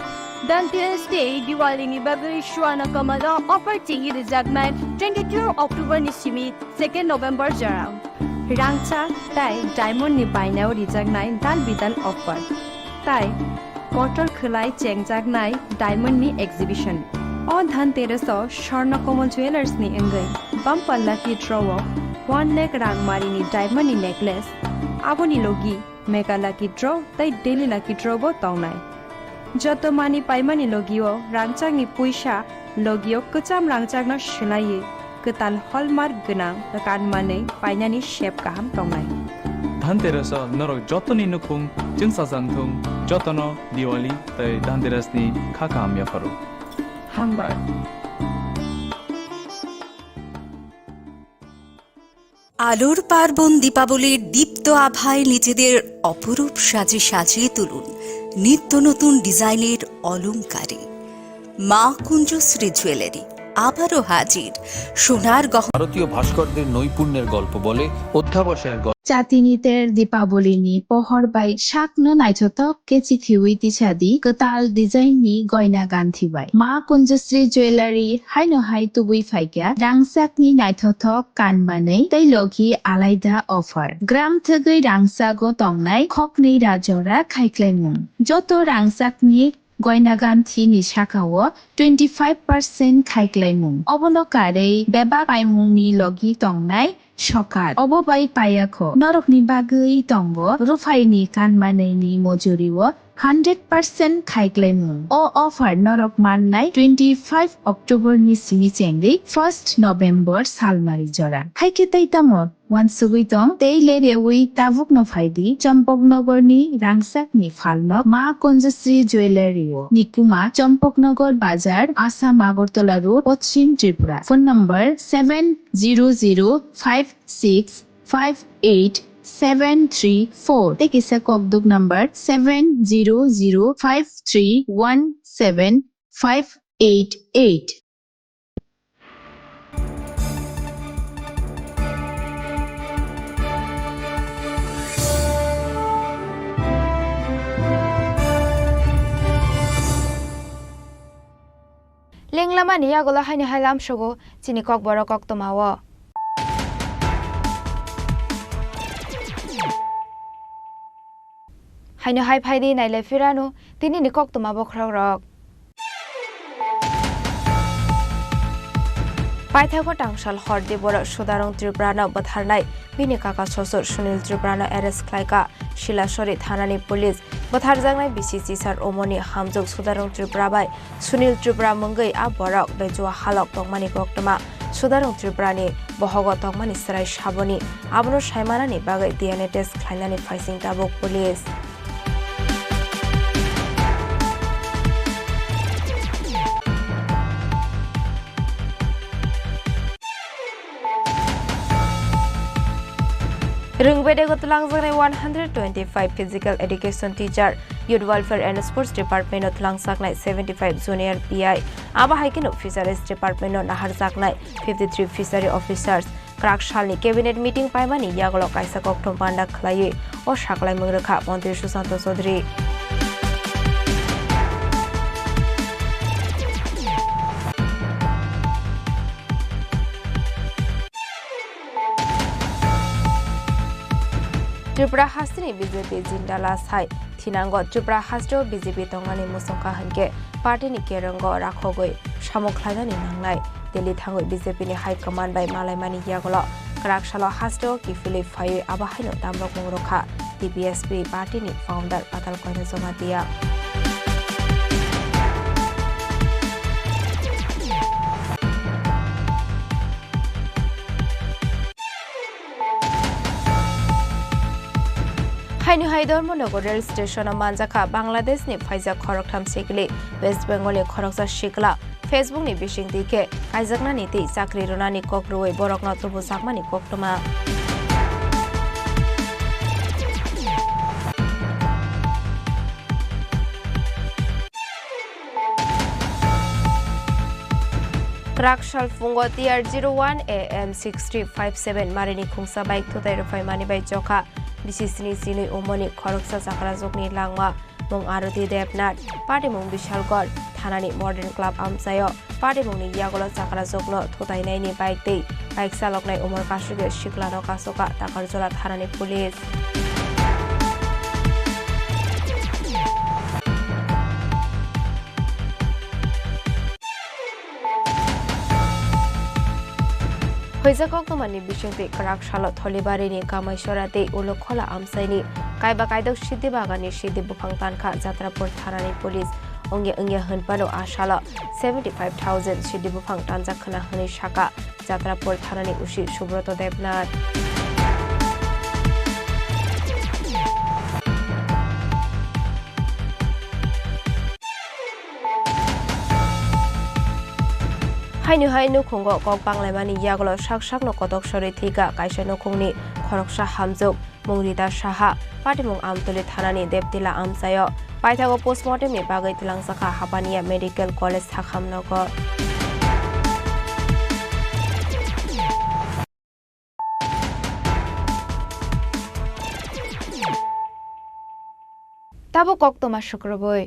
Dhanteras Day Diwali ni bagai shwana kamala offer tingi rizagman 22 October ni simi 2 November jarang Rangcha tai diamond ni bainao rijagnai dal bidan offer tai portal khulai chengjagnai diamond ni exhibition O Dhanteras o Sharna Komal Jewellers ni engai bumper lucky draw 1 lakh rangmari ni diamond ni necklace aboni logi mega lucky draw tai daily lucky draw bo taunai joto mani paimani logio rangchang ni puisa logio kacham rangchang na shilai ketal hallmark gnang kan mane painani shape kaham taunai Dhanteras norok jotoni nukhung jingsa jangthung jotono Diwali tai Dhanteras ni khaka amya faro hambar আলোর পার্বণ দীপাবলির দীপ্ত আভায় নিজেদের অপরূপ সাজে সাজিয়ে তুলুন নিত্য নতুন ডিজাইনের অলংকারে মা কুঞ্জশ্রী জুয়েলারি আবারও হাজির সোনার গহনা। ভারতীয় ভাস্করদের নৈপুণ্যের গল্প বলে অধ্যাবসায়ের গল্প। Chatiniter Dipaboli ni pohor bai shakno naitotok kechithi tichadi ketal design ni goina ganthi bai. Ma Kunjasri Jewellery haino hai tubui faikya rangsak ni naitotok kanmanei tailoki alaida offer. Gram thegui rangsago tongnai khokni rajora khaiklaimung. Joto rangsak ni গয়না গান্থি নি শাখাও 25% খাইক্লাইমুং অবলকারে বেবা পাইমুংনি লগি টংনাই সকার অববাই পায়াখো নরকনি বাগৈ টংগ রুফাইনি কানমানেনি মজুরিও 100% খাইক্লাইমুং ও offer নরক মাননাই 25 October নি Simi চেংরি 1 November সালমারি জরা খাইকে তাইতামত ওয়ানসুগুই টং তেইলে রেউই তাবুক নফাইদি চম্পকনগরনি রাংসাকনি ফালনক মা কঞ্জশ্রী জুয়েলারিও নিকুমা চম্পকনগর বাজার Assam Agartala road Paschim Tripura phone number 7005658734 তেকিসা কবদুক number 7005317588 Lenglama ni yagola haini hailam shogo chini kokborok oktomawo. Haino hai phaidi naile firano tini ni koktomabo khrogrok. Paithago tangshal horde bora Sudarong Tripura batharnai bini kaka sosor Sunil Tripura arrest khlaika Shilashori thanani police batharjangnai BCC sar omoni hamjok Sudarong Tripura bai Sunil Tripura munggai a borok bejua halok tongmani koktoma Sudarong Tripura ni bohogo tongmani sarai shaboni abono saimanani bagai DNA test khlainani faising tabok police. Rungbede gotlang zagnai 125 physical education teacher, youth welfare and sports department otlang saknai 75 junior PI, aba haikin fisheries department nahar saknai 53 fishery officers. Krakshali cabinet meeting paimani yagolo kaisa kokthom panda khlai o saklai mungrekha Mantri Susanto Chaudhary. Tripura Hastini BJP Jindala Sai Thinango Tripura Hasto BJP Tongani Musongka Hanke Party ni Kerango Rakhogoi Shamokhlainani Nanglai Delhi Thangoi BJP ni High Command by Malaimani Yagolo Krakshalo Hasto Kifili Faye Abahaino Damrok Mungrokha TPSP Party ni founder Patal Koina Zomatia. Hainu Haidormonogo rail station Manjaka Bangladesh ni Phaisa Khoroktham Sikli West Bengal ni Khoroksa Shikla Facebook ni Bishing Dike Kaijakna ni Ti Chakri Ronani Kokroi Borokna Tubu Sakmani Koktoma Krakshal Fungo TR01 AM 6357 Marini Khungsa Bike Thutai Rufai Mani Bai Joka Bisisni Sini Umoni Khoroksa Sakra Jokni Langma Mung Aruti Debnat Party Mung Bishalgor Thanani Modern Club Amsayo Party Mung ni Yagolo Sakra Jokno Thutai Nai ni Bike Tei Bike Salok Nai Umar Kashuge Shiklano Kasoka Takarjola Thanani Police Hoizakok tomani bishungti Krakshalo Tholibari ni Kamaishwarate Ulokhola Amsaini Kaiba Kaidok Shidi Bagani Shidi Bufang Tanka Jatrapur Thanani Police Onge Hunpano Ashala 75,000 Shidi Bufang Tanjakhana Hani Shaka Jatrapur Thanani Ushi Shubroto Debnat Hainu hainu khungo kok panglaimani yagolo shak no kotok sori thika kaisa no khungni khoroksha hamjuk mungrita saha patimung amtoli thanani debtila amsayo paithago postmortem ni bagai tilang sakha hapania medical college thakhamnogo Tabo কক্তমা শুক্রবই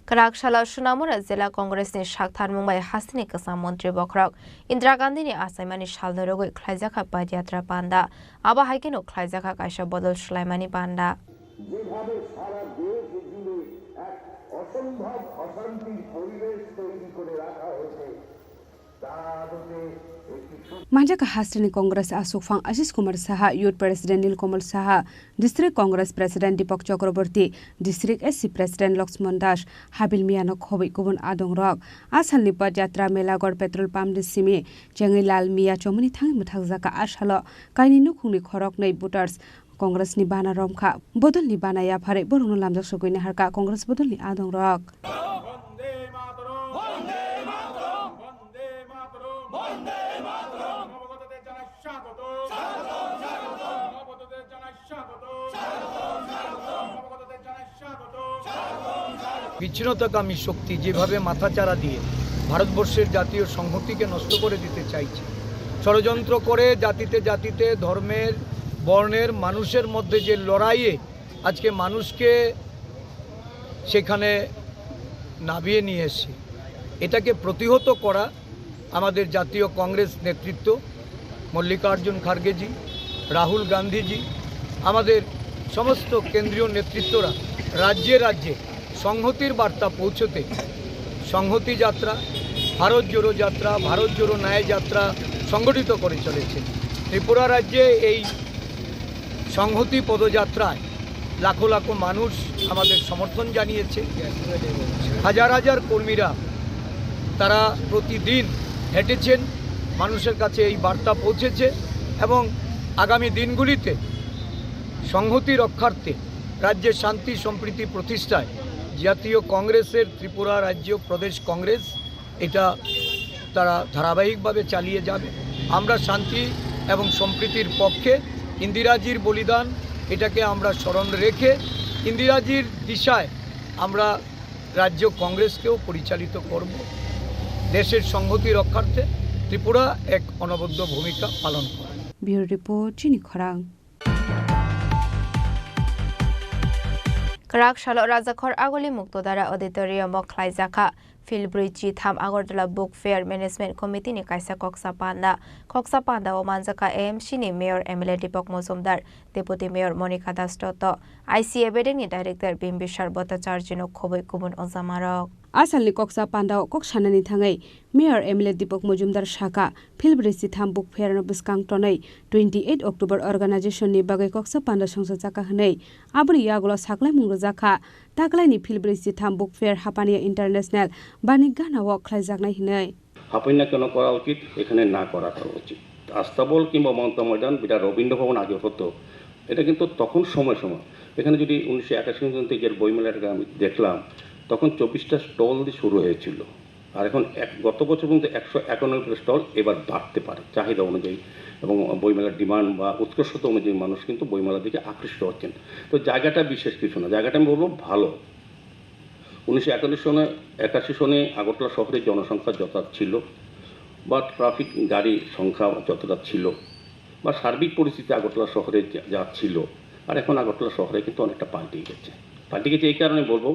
Karakshalo Shunamura Zilla Congress ni Shakthar Mumbai Hasini Kasam Montri Bokrok Indira Gandhi ni Asaimani Shaldorogo Klaizaka Padiatra Panda Aba Haikino Klaizaka Kaisha Bodol Shlaimani Panda যেভাবে সারা দেশ জুড়ে এক অসম্ভব অশান্তির পরিবেশ তৈরি করে রাখা হয়েছে তা আদতে Manjaka Hastani Congress Asufang Ashish Kumar Saha, Youth President Nilkamal Saha, District Congress President Deepak Chakraborty, District SC President Laxman Das, Habil Miano Khobi Kubun Adong Rock, Asal Nipa Jatra Melagor Petrol Pump Disimi, Jangilal Mia Chomini Thang Muthazaka Ashalo, Kaini Nukuni Khorok Nei Butters, Congress ni Bana Romka, Bodol ni Bana Yapare, Boruno Lamjak Sokuni Harka, Congress Bodol ni Adong Rock. বিচ্ছিন্নতাকামী শক্তি যেভাবে মাথাচাড়া দিয়ে ভারতবর্ষের জাতীয় সংহতিকে নষ্ট করে দিতে চাইছে, ষড়যন্ত্র করে জাতিতে জাতিতে ধর্মের বর্ণের মানুষের মধ্যে যে লড়াইয়ে আজকে মানুষকে সেখানে নামিয়ে নিয়ে এসে এটাকে প্রতিহত করা আমাদের জাতীয় কংগ্রেস নেতৃত্ব মল্লিকার্জুন খার্গেজি, রাহুল গান্ধীজি, আমাদের সমস্ত কেন্দ্রীয় নেতৃত্বরা রাজ্যে রাজ্যে সংহতির বার্তা পৌঁছতে সংহতি যাত্রা, ভারত জোড়ো যাত্রা, ভারত জোড়ো ন্যায় যাত্রা সংগঠিত করে চলেছে। ত্রিপুরা রাজ্যে এই সংহতি পদযাত্রায় লাখো লাখো মানুষ আমাদের সমর্থন জানিয়েছে। হাজার হাজার কর্মীরা তারা প্রতিদিন হেঁটেছেন, মানুষের কাছে এই বার্তা পৌঁছেছে এবং আগামী দিনগুলিতে সংহতি রক্ষার্থে রাজ্যের শান্তি সম্প্রীতি প্রতিষ্ঠায় জাতীয় কংগ্রেসের ত্রিপুরা রাজ্য প্রদেশ কংগ্রেস এটা তারা ধারাবাহিকভাবে চালিয়ে যাবে। আমরা শান্তি এবং সম্প্রীতির পক্ষে ইন্দিরাজির বলিদান এটাকে আমরা স্মরণ রেখে ইন্দিরাজির দিশায় আমরা রাজ্য কংগ্রেসকেও পরিচালিত করব। দেশের সংহতি রক্ষার্থে ত্রিপুরা এক অনবদ্য ভূমিকা পালন করে। ব্যুরো রিপোর্ট চিনি খরাং। Karakshalo Rajakhor Agoli Muktodara Auditorium Klaizaka Filbridge Tham Agortala Book Fair Management Committee ni Kaisa Koksa Panda o Manjaka AMC ni Mayor Emile Deepak Mozumdar, Deputy Mayor Monica Dastoto, ICA Bedeng ni Director Bimbishar Bhattacharya no Khoboi Kubun Ozamarok. Asalni Koksa Panda o Koksanani Thangai, Mayor Emile Deepak Mozumdar Shaka, Filbridge Tham Book Fair no Biskang Tonai, 28 October Organization ni Bagai Koksa Panda Songsa Chaka Hanai, Abri Yagulo Saklai Mungrojaka, Taklai ni Filbridge Tham Book Fair Hapania International, Banigana Walk Klaijaknai Hinai. হাপাইনা কেন করা উচিত, এখানে না করাটা উচিত। আস্তাবল কিংবা মমতা ময়দান যেটা রবীন্দ্র ভবন আগে হতো, এটা কিন্তু তখন সময় এখানে যদি 1981 থেকে বইমেলাটা আমি দেখলাম তখন 24টা স্টল দিয়ে শুরু হয়েছিল, আর এখন গত বছর পর্যন্ত 191টা স্টল এবার বাড়তে পারে চাহিদা অনুযায়ী এবং বইমেলার ডিমান্ড বা উৎকর্ষতা অনুযায়ী মানুষ কিন্তু বইমেলার দিকে আকৃষ্ট হচ্ছেন। তো জায়গাটা বিশেষ কিছু না, জায়গাটা আমি বলবো ভালো। 1981 সনে আগরতলা শহরের জনসংখ্যা যতটা ছিল বা ট্রাফিক গাড়ির সংখ্যা যতটা ছিল বা সার্বিক পরিস্থিতি আগরতলা শহরে যা ছিল, আর এখন আগরতলা শহরে কিন্তু অনেকটা পাল্টে গেছে। এই কারণে বলবো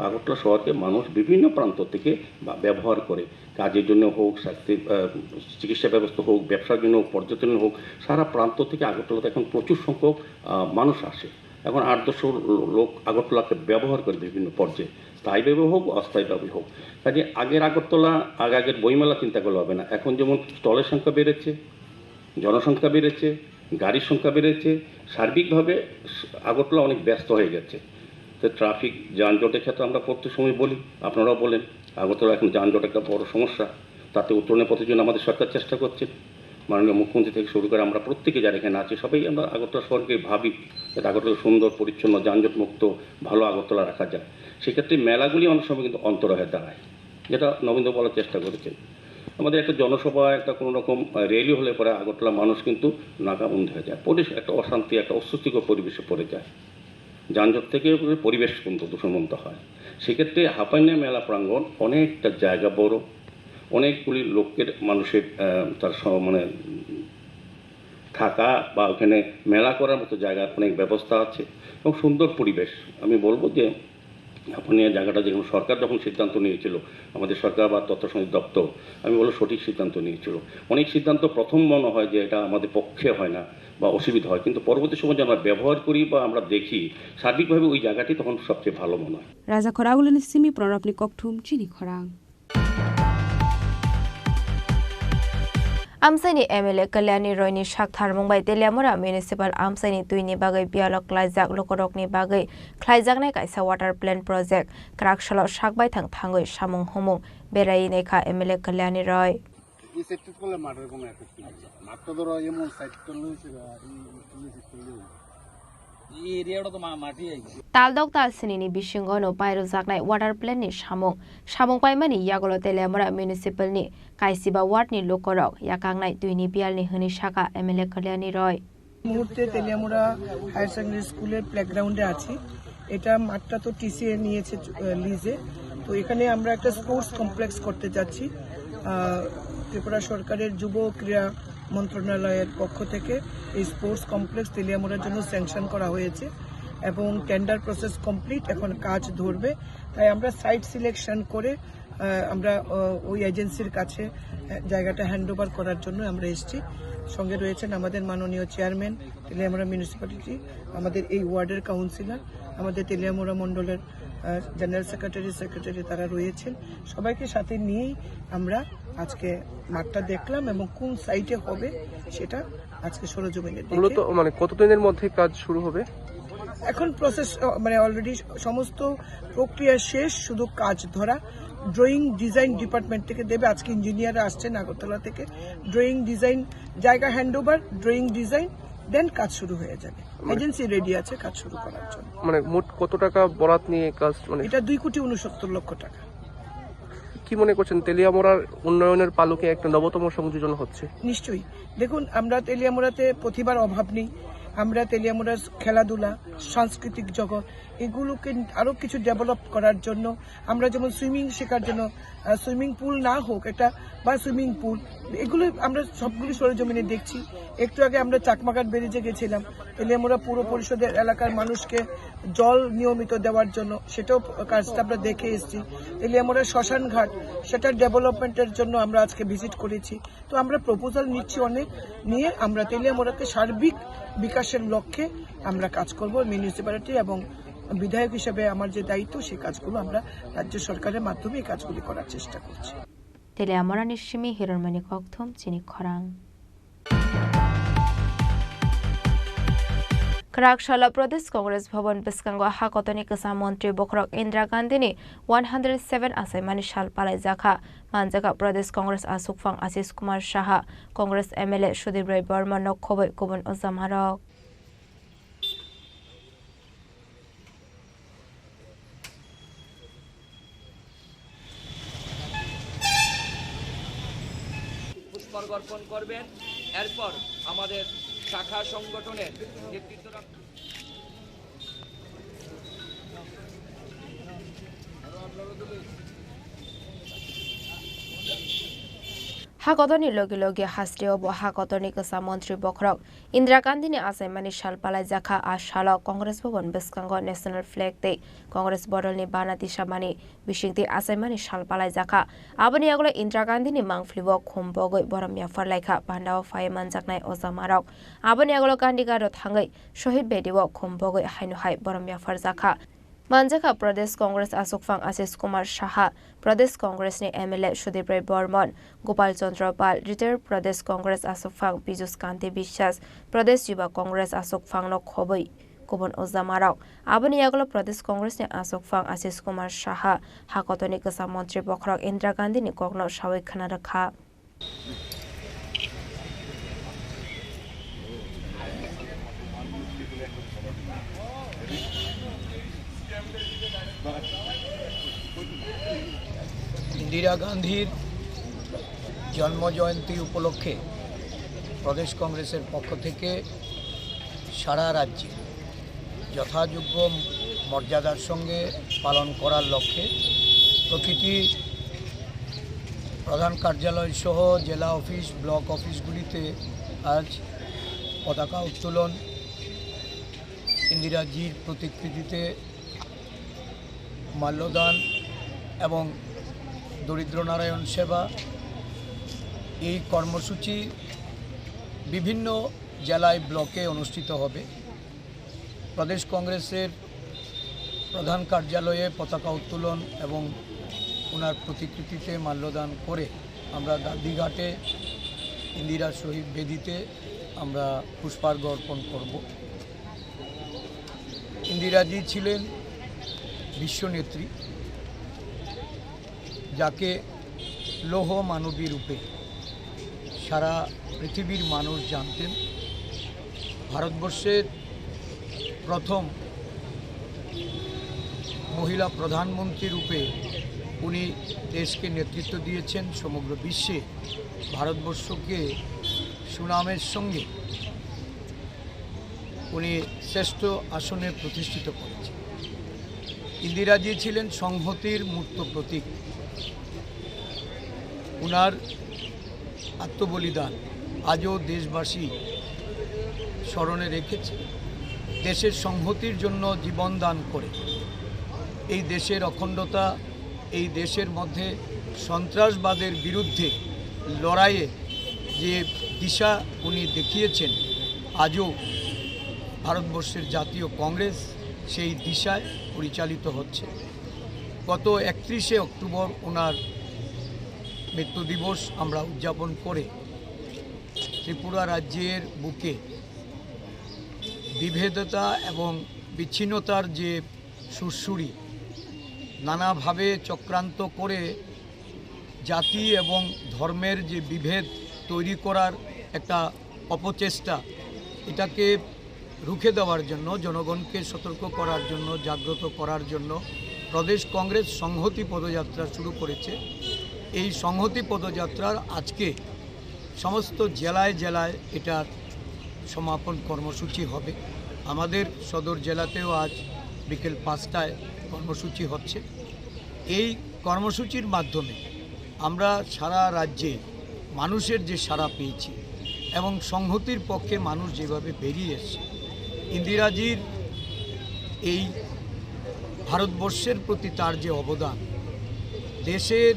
আগরতলা শহরকে মানুষ বিভিন্ন প্রান্ত থেকে ব্যবহার করে, কাজের জন্য হোক, স্বাস্থ্যের চিকিৎসা ব্যবস্থা হোক, ব্যবসার জন্য হোক, পর্যটনের হোক, সারা প্রান্ত থেকে আগরতলাতে এখন প্রচুর সংখ্যক মানুষ আসে। এখন 800 লোক আগরতলাকে ব্যবহার করে বিভিন্ন পর্যায়ে, স্থায়ীভাবে হোক অস্থায়ীভাবে হোক। কাজে আগের আগরতলা আগের বইমেলা চিন্তা করলে হবে না। এখন যেমন স্টলের সংখ্যা বেড়েছে, জনসংখ্যা বেড়েছে, গাড়ির সংখ্যা বেড়েছে, সার্বিকভাবে আগরতলা অনেক ব্যস্ত হয়ে গেছে। তো ট্রাফিক যানজটের ক্ষেত্রে আমরা প্রত্যেক সময় বলি, আপনারাও বলেন আগরতলা এখন যানজট একটা বড় সমস্যা। তাতে উত্তরণের পথের জন্য আমাদের সরকার চেষ্টা করছে, মাননীয় মুখ্যমন্ত্রী থেকে শুরু করে আমরা প্রত্যেকে যারা এখানে আছি সবাই আমরা আগরতলা শহরকে ভাবি যাতে আগরতলা সুন্দর পরিচ্ছন্ন যানজট মুক্ত ভালো আগরতলা রাখা যায়। সেক্ষেত্রে মেলাগুলি অনেক সময় কিন্তু অন্তর হয়ে দাঁড়ায়, যেটা নবীন্দ্র বলার চেষ্টা করেছেন। আমাদের একটা জনসভা একটা কোনো রকম র্যালি হলে পরে আগরতলা মানুষ কিন্তু নাগাবন্ধ হয়ে যায়, একটা অশান্তি একটা অস্বস্তিকর পরিবেশে পড়ে যায়, যানজট থেকে পরিবেশ কিন্তু দূষণমুক্ত হয়। সেক্ষেত্রে হাপাইনা মেলা প্রাঙ্গণ অনেকটা জায়গা বড়, অনেকগুলি লোকের মানুষের তার থাকা বা ওখানে মেলা করার মতো জায়গার অনেক ব্যবস্থা আছে এবং সুন্দর পরিবেশ। আমি বলবো যে আপনি জায়গাটা যেমন সরকার যখন সিদ্ধান্ত নিয়েছিল, আমাদের সরকার বা তথ্য সংযোগ দপ্তর, আমি বলবো সঠিক সিদ্ধান্ত নিয়েছিল। অনেক সিদ্ধান্ত প্রথম মনে হয় যে এটা আমাদের পক্ষে হয় না বা অসুবিধা হয়, কিন্তু পরবর্তী সময় যে আমরা ব্যবহার করি বা আমরা দেখি সার্বিকভাবে ওই জায়গাটি তখন সবচেয়ে ভালো মনে হয়। রাজা খরাগুলিনি সিমি প্রণবনি ককথুম চিনি খরাং। Amsaini MLA Kalyani Royni Shakthar Mumbai Telemura Municipal Amsaini Tuini Bagai Bialok Klaijak Lokorokni Bagai Klaijaknai Kaisa Water Plant Project Krakshalo Shakbai Thang Thangoi Shamung Homung Berai Nekha MLA Kalyani Roy Taldok Talsinini Bishingono Pyro Zaknai Water Plant ni Shamung Paimani Yagolo Telemura Municipal ni Kaisiba Ward ni Lokorok Yakangnai Tuini Bial ni Huni Shaka MLA Kalyani Roy মুহূর্তে Teliamura higher secondary স্কুলের প্লেগ্রাউন্ডে আছি। এটা মাঠটা তো TCA নিয়েছে লিজে, তো এখানে আমরা একটা স্পোর্টস কমপ্লেক্স করতে যাচ্ছি। ত্রিপুরা সরকারের যুব ক্রীড়া মন্ত্রণালয়ের পক্ষ থেকে এই স্পোর্টস কমপ্লেক্স তেলিয়ামুড়ার জন্য স্যাংশন করা হয়েছে এবং টেন্ডার প্রসেস কমপ্লিট, এখন কাজ ধরবে। তাই আমরা সাইট সিলেকশন করে আমরা ওই এজেন্সির কাছে জায়গাটা হ্যান্ডওভার করার জন্য আমরা এসেছি। সঙ্গে রয়েছেন আমাদের মাননীয় চেয়ারম্যান তেলিয়ামুড়া মিউনিসিপ্যালিটি, আমাদের এই ওয়ার্ডের কাউন্সিলর, আমাদের তেলিয়ামুড়া মণ্ডলের জেনারেল সেক্রেটারি তারা রয়েছেন। সবাইকে সাথে নিয়েই আমরা আজকে মাঠটা দেখলাম এবং কোন সাইটে হবে সেটা আজকে সরজমিনে মূলত মানে কতদিনের মধ্যে কাজ শুরু হবে? এখন প্রসেস মানে অলরেডি সমস্ত প্রক্রিয়া শেষ, শুধু কাজ ধরা। ড্রয়িং ডিজাইন ডিপার্টমেন্ট থেকে দেবে, আজকে ইঞ্জিনিয়াররা আসছেন আগরতলা থেকে। ড্রয়িং ডিজাইন জায়গা হ্যান্ডওভার, ড্রয়িং ডিজাইন, দেন কাজ শুরু হয়ে যাবে। এজেন্সি রেডি আছে কাজ শুরু করার জন্য। মানে মোট কত টাকা বরাত নিয়ে কাজ? মানে এটা 2,69,00,000 টাকা। কি মনে করছেন তেলিয়ামুড়ার উন্নয়নের পালকে একটা নবতম সংযোজন হচ্ছে? নিশ্চয়ই। দেখুন, আমরা তেলিয়ামুড়াতে প্রতিভার অভাব নেই। আমরা তেলিয়ামুড়ার খেলাধুলা, সাংস্কৃতিক জগৎ এগুলোকে আরো কিছু ডেভেলপ করার জন্য আমরা যেমন সুইমিং শেখার জন্য সুইমিং পুল না হোক এটা বা সুইমিং পুল, এগুলো আমরা সবগুলো সরেজমিনে দেখছি। একটু আগে আমরা চাকমাঘাট ব্যারেজে গেছিলাম, তেলিয়ামুড়া পৌর পরিষদের এলাকার মানুষকে জল নিয়মিত দেওয়ার জন্য, সেটাও কাজটা আমরা দেখে এসেছি। তেলিয়ামুড়া শ্মশান ঘাট, সেটার ডেভেলপমেন্টের জন্য আমরা আজকে ভিজিট করেছি। তো আমরা প্রপোজাল নিচ্ছি অনেক, নিয়ে আমরা তেলিয়ামুড়াকে সার্বিক বিকাশের লক্ষ্যে আমরা কাজ করব। মিউনিসিপ্যালিটি এবং বিধায়ক হিসেবে আমার যে দায়িত্ব, সেই কাজগুলো আমরা রাজ্য সরকারের মাধ্যমে এই কাজগুলি করার চেষ্টা করছি। তেলিয়ামুড়া নিশ্চিমি হিরণমণি ককথুম চিনি খরাং। Krakshalo Pradesh Congress Bhavan Biskango Hakotoni Kasa Montri Bokrok Indira Gandhini 107 Asaimani Shal Palai Zakha Manjaka Pradesh Congress Asukfang Asis Kumar Shaha Congress MLA Shudibrai Burma Nok Khoboi Kubun Ozamarok পুষ্পার্ঘ্য অর্পণ করবেন। এরপর আমাদের শাখা সংগঠনের নেতৃত্বরা Hakotoni Logi Logi Hastio Bo Hakotoni Kasa Montri Bokrok Indira Gandhini Asaimani Shal Palai Zakha Ashalo Congress Bhavan Biskango National Flag Day Congress Bodolni Banati Shamani Bishingti Asaimani Shal Palai Zakha Abani Agolo Indira Gandhini Mangflibo Khumbogoi Boromya Farlaikha Bandao Fayaman Jaknai Ozamarok Abani Agolo Gandigaro Thangai Shohid Bediwo Khumbogoi Hainuhai Boromya Farzakha Manjaka Pradesh Congress Asukfang Asis Kumar Shaha Pradesh Congress ni MLA Shudibrai Burman Gopal Chandra Pal Retired Pradesh Congress Asukfang Pijus Kanti Bishas Pradesh Yuba Congress Asukfang Nok Khoboi Kubon Ozamarok Abani Agolo Pradesh Congress ni Asukfang Asis Kumar Shaha Hakotoni Kasa Montri Bokrok Indira Gandhi ni Kokno Shawai Khana Rakha Indira গান্ধীর জন্মজয়ন্তী উপলক্ষে প্রদেশ কংগ্রেসের পক্ষ থেকে সারা রাজ্যে যথাযোগ্য মর্যাদার সঙ্গে পালন করার লক্ষ্যে প্রতিটি প্রধান কার্যালয় সহ জেলা অফিস ব্লক অফিসগুলিতে আজ পতাকা উত্তোলন, ইন্দিরাজির প্রতিকৃতিতে মাল্যদান এবং দরিদ্র নারায়ণ সেবা, এই কর্মসূচি বিভিন্ন জেলায় ব্লকে অনুষ্ঠিত হবে। প্রদেশ কংগ্রেসের প্রধান কার্যালয়ে পতাকা উত্তোলন এবং ওনার প্রতিকৃতিতে মাল্যদান করে আমরা গান্ধীঘাটে ইন্দিরা শহীদ বেদিতে আমরা পুষ্পার্ঘ অর্পণ করব। ইন্দিরাজি ছিলেন বিশ্বনেত্রী, যাকে লৌহ মানবী রূপে সারা পৃথিবীর মানুষ জানতেন। ভারতবর্ষের প্রথম মহিলা প্রধানমন্ত্রী রূপে উনি দেশকে নেতৃত্ব দিয়েছেন। সমগ্র বিশ্বে ভারতবর্ষকে সুনামের সঙ্গে উনি শ্রেষ্ঠ আসনে প্রতিষ্ঠিত করেছেন। ইন্দিরাজি ছিলেন সংহতির মূর্ত প্রতীক। উনার আত্মবলিদান আজও দেশবাসী স্মরণে রেখেছে। দেশের সংহতির জন্য জীবন দান করে এই দেশের অখণ্ডতা, এই দেশের মধ্যে সন্ত্রাসবাদের বিরুদ্ধে লড়াইয়ে যে দিশা উনি দেখিয়েছেন, আজও ভারতবর্ষের জাতীয় কংগ্রেস সেই দিশায় পরিচালিত হচ্ছে। গত 31শে অক্টোবর ওনার মৃত্যু দিবস আমরা উদযাপন করে ত্রিপুরা রাজ্যের বুকে বিভেদতা এবং বিচ্ছিন্নতার যে সুরসুরি নানাভাবে চক্রান্ত করে জাতি এবং ধর্মের যে বিভেদ তৈরি করার একটা অপচেষ্টা, এটাকে রুখে দেওয়ার জন্য, জনগণকে সতর্ক করার জন্য, জাগ্রত করার জন্য প্রদেশ কংগ্রেস সংহতি পদযাত্রা শুরু করেছে। এই সংহতি পদযাত্রার আজকে সমস্ত জেলায় জেলায় এটার সমাপন কর্মসূচি হবে। আমাদের সদর জেলাতেও আজ বিকেল 5টায় কর্মসূচি হচ্ছে। এই কর্মসূচির মাধ্যমে আমরা সারা রাজ্যে মানুষের যে সাড়া পেয়েছি এবং সংহতির পক্ষে মানুষ যেভাবে বেরিয়ে এসছে, ইন্দিরাজির এই ভারতবর্ষের প্রতি তার যে অবদান, দেশের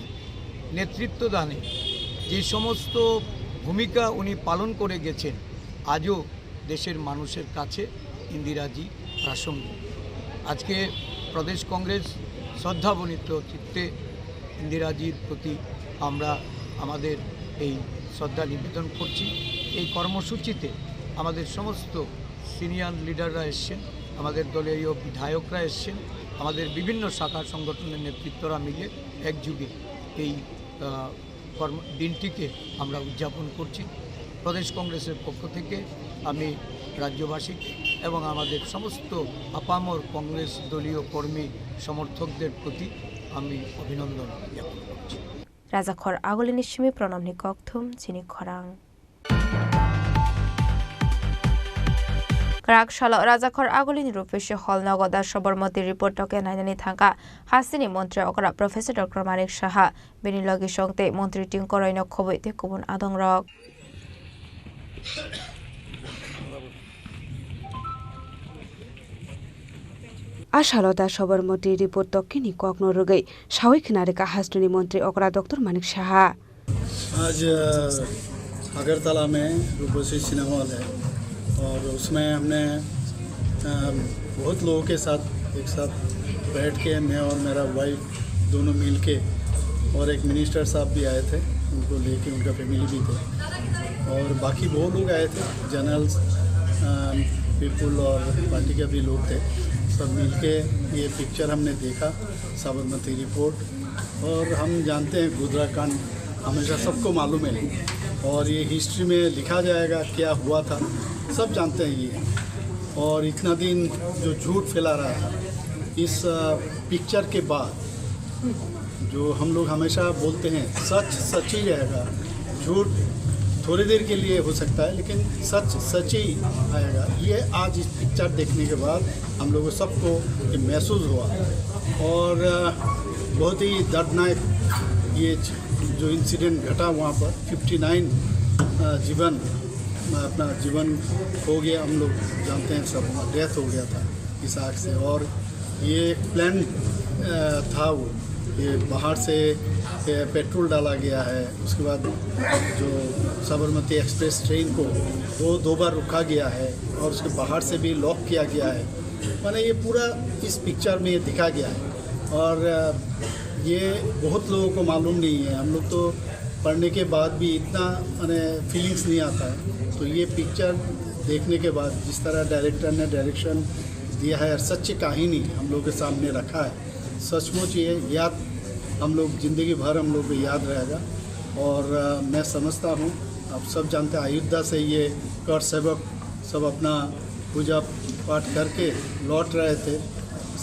নেতৃত্ব দানে যে সমস্ত ভূমিকা উনি পালন করে গেছেন, আজও দেশের মানুষের কাছে ইন্দিরাজি প্রাসঙ্গিক। আজকে প্রদেশ কংগ্রেস শ্রদ্ধাবনিত চিত্তে ইন্দিরাজির প্রতি আমরা আমাদের এই শ্রদ্ধা নিবেদন করছি। এই কর্মসূচিতে আমাদের সমস্ত সিনিয়র লিডাররা এসছেন, আমাদের দলীয় বিধায়করা এসছেন, আমাদের বিভিন্ন শাখা সংগঠনের নেতৃত্বরা মিলে একযোগে এই দিনটিকে আমরা উদযাপন করছি। প্রদেশ কংগ্রেসের পক্ষ থেকে আমি রাজ্যবাসী এবং আমাদের সমস্ত আপামর কংগ্রেস দলীয় কর্মী সমর্থকদের প্রতি আমি অভিনন্দন জ্ঞাপন করছি। রাজাখর আগলিনী সিমি প্রণামনি ককথুম চিনি খরাং রাগশাল রাজাখর আগলিনী রূপেশ হল নগদার সবরমতী রিপোর্টকে নাইনানি থাকা হাসিনি মন্ত্রী অকরা প্রফেসর ডক্টর মানিক সাহা বেনি লগি সংতে মন্ত্রী টিং করইন খবইতে কুবুন আদং রক আশালতা সবরমতী রিপোর্ট তক্কিনি ককনো রুগै সাউই खिनारेका हास्टनी मंत्री ओकरा डॉक्टर मानिक साहा। आज अगरतला में रूपसी सिनेमा हॉल है और उसमें हमने बहुत लोगों के साथ एक साथ बैठ के मैं और मेरा वाइफ दोनों मिल के और एक मिनिस्टर साहब भी आए थे, उनको लेके उनका फैमिली भी थे और बाकी बहुत लोग आए थे, जनरल्स पीपल और पार्टी के भी लोग थे। सब मिलके ये पिक्चर हमने देखा साबरमती रिपोर्ट और हम जानते हैं गुजराकांड हमेशा सबको मालूम है और ये हिस्ट्री में लिखा जाएगा क्या हुआ था, सब जानते हैं ये। और इतना दिन जो झूठ फैला रहा था, इस पिक्चर के बाद जो हम लोग हमेशा बोलते हैं सच सच ही रहेगा, झूठ थोड़ी देर के लिए हो सकता है लेकिन सच सच ही आएगा। ये आज इस पिक्चर देखने के बाद हम लोगों सबको ये महसूस हुआ और बहुत ही दर्दनाक ये जो इंसिडेंट घटा वहाँ पर 59 जीवन अपना जीवन खो गया, हम लोग जानते हैं सब, डेथ हो गया था इस आग से। और ये प्लान था, वो ये बाहर से पेट्रोल डाला गया है, उसके बाद जो साबरमती एक्सप्रेस ट्रेन को वो 2 बार रुका गया है और उसके बाहर से भी लॉक किया गया है। माने ये पूरा इस पिक्चर में दिखा गया है और ये बहुत लोगों को मालूम नहीं है। हम लोग तो पढ़ने के बाद भी इतना माने फीलिंग्स नहीं आता है। तो ये पिक्चर देखने के बाद जिस तरह डायरेक्टर ने डायरेक्शन दिया है और सच्ची कहानी हम लोग के सामने रखा है, सचमुच ये याद हम लोग ज़िंदगी भर हम लोग को याद रहेगा। और मैं समझता हूँ, आप सब जानते हैं, अयोध्या से ये कर सेवक सब अपना पूजा पाठ करके लौट रहे थे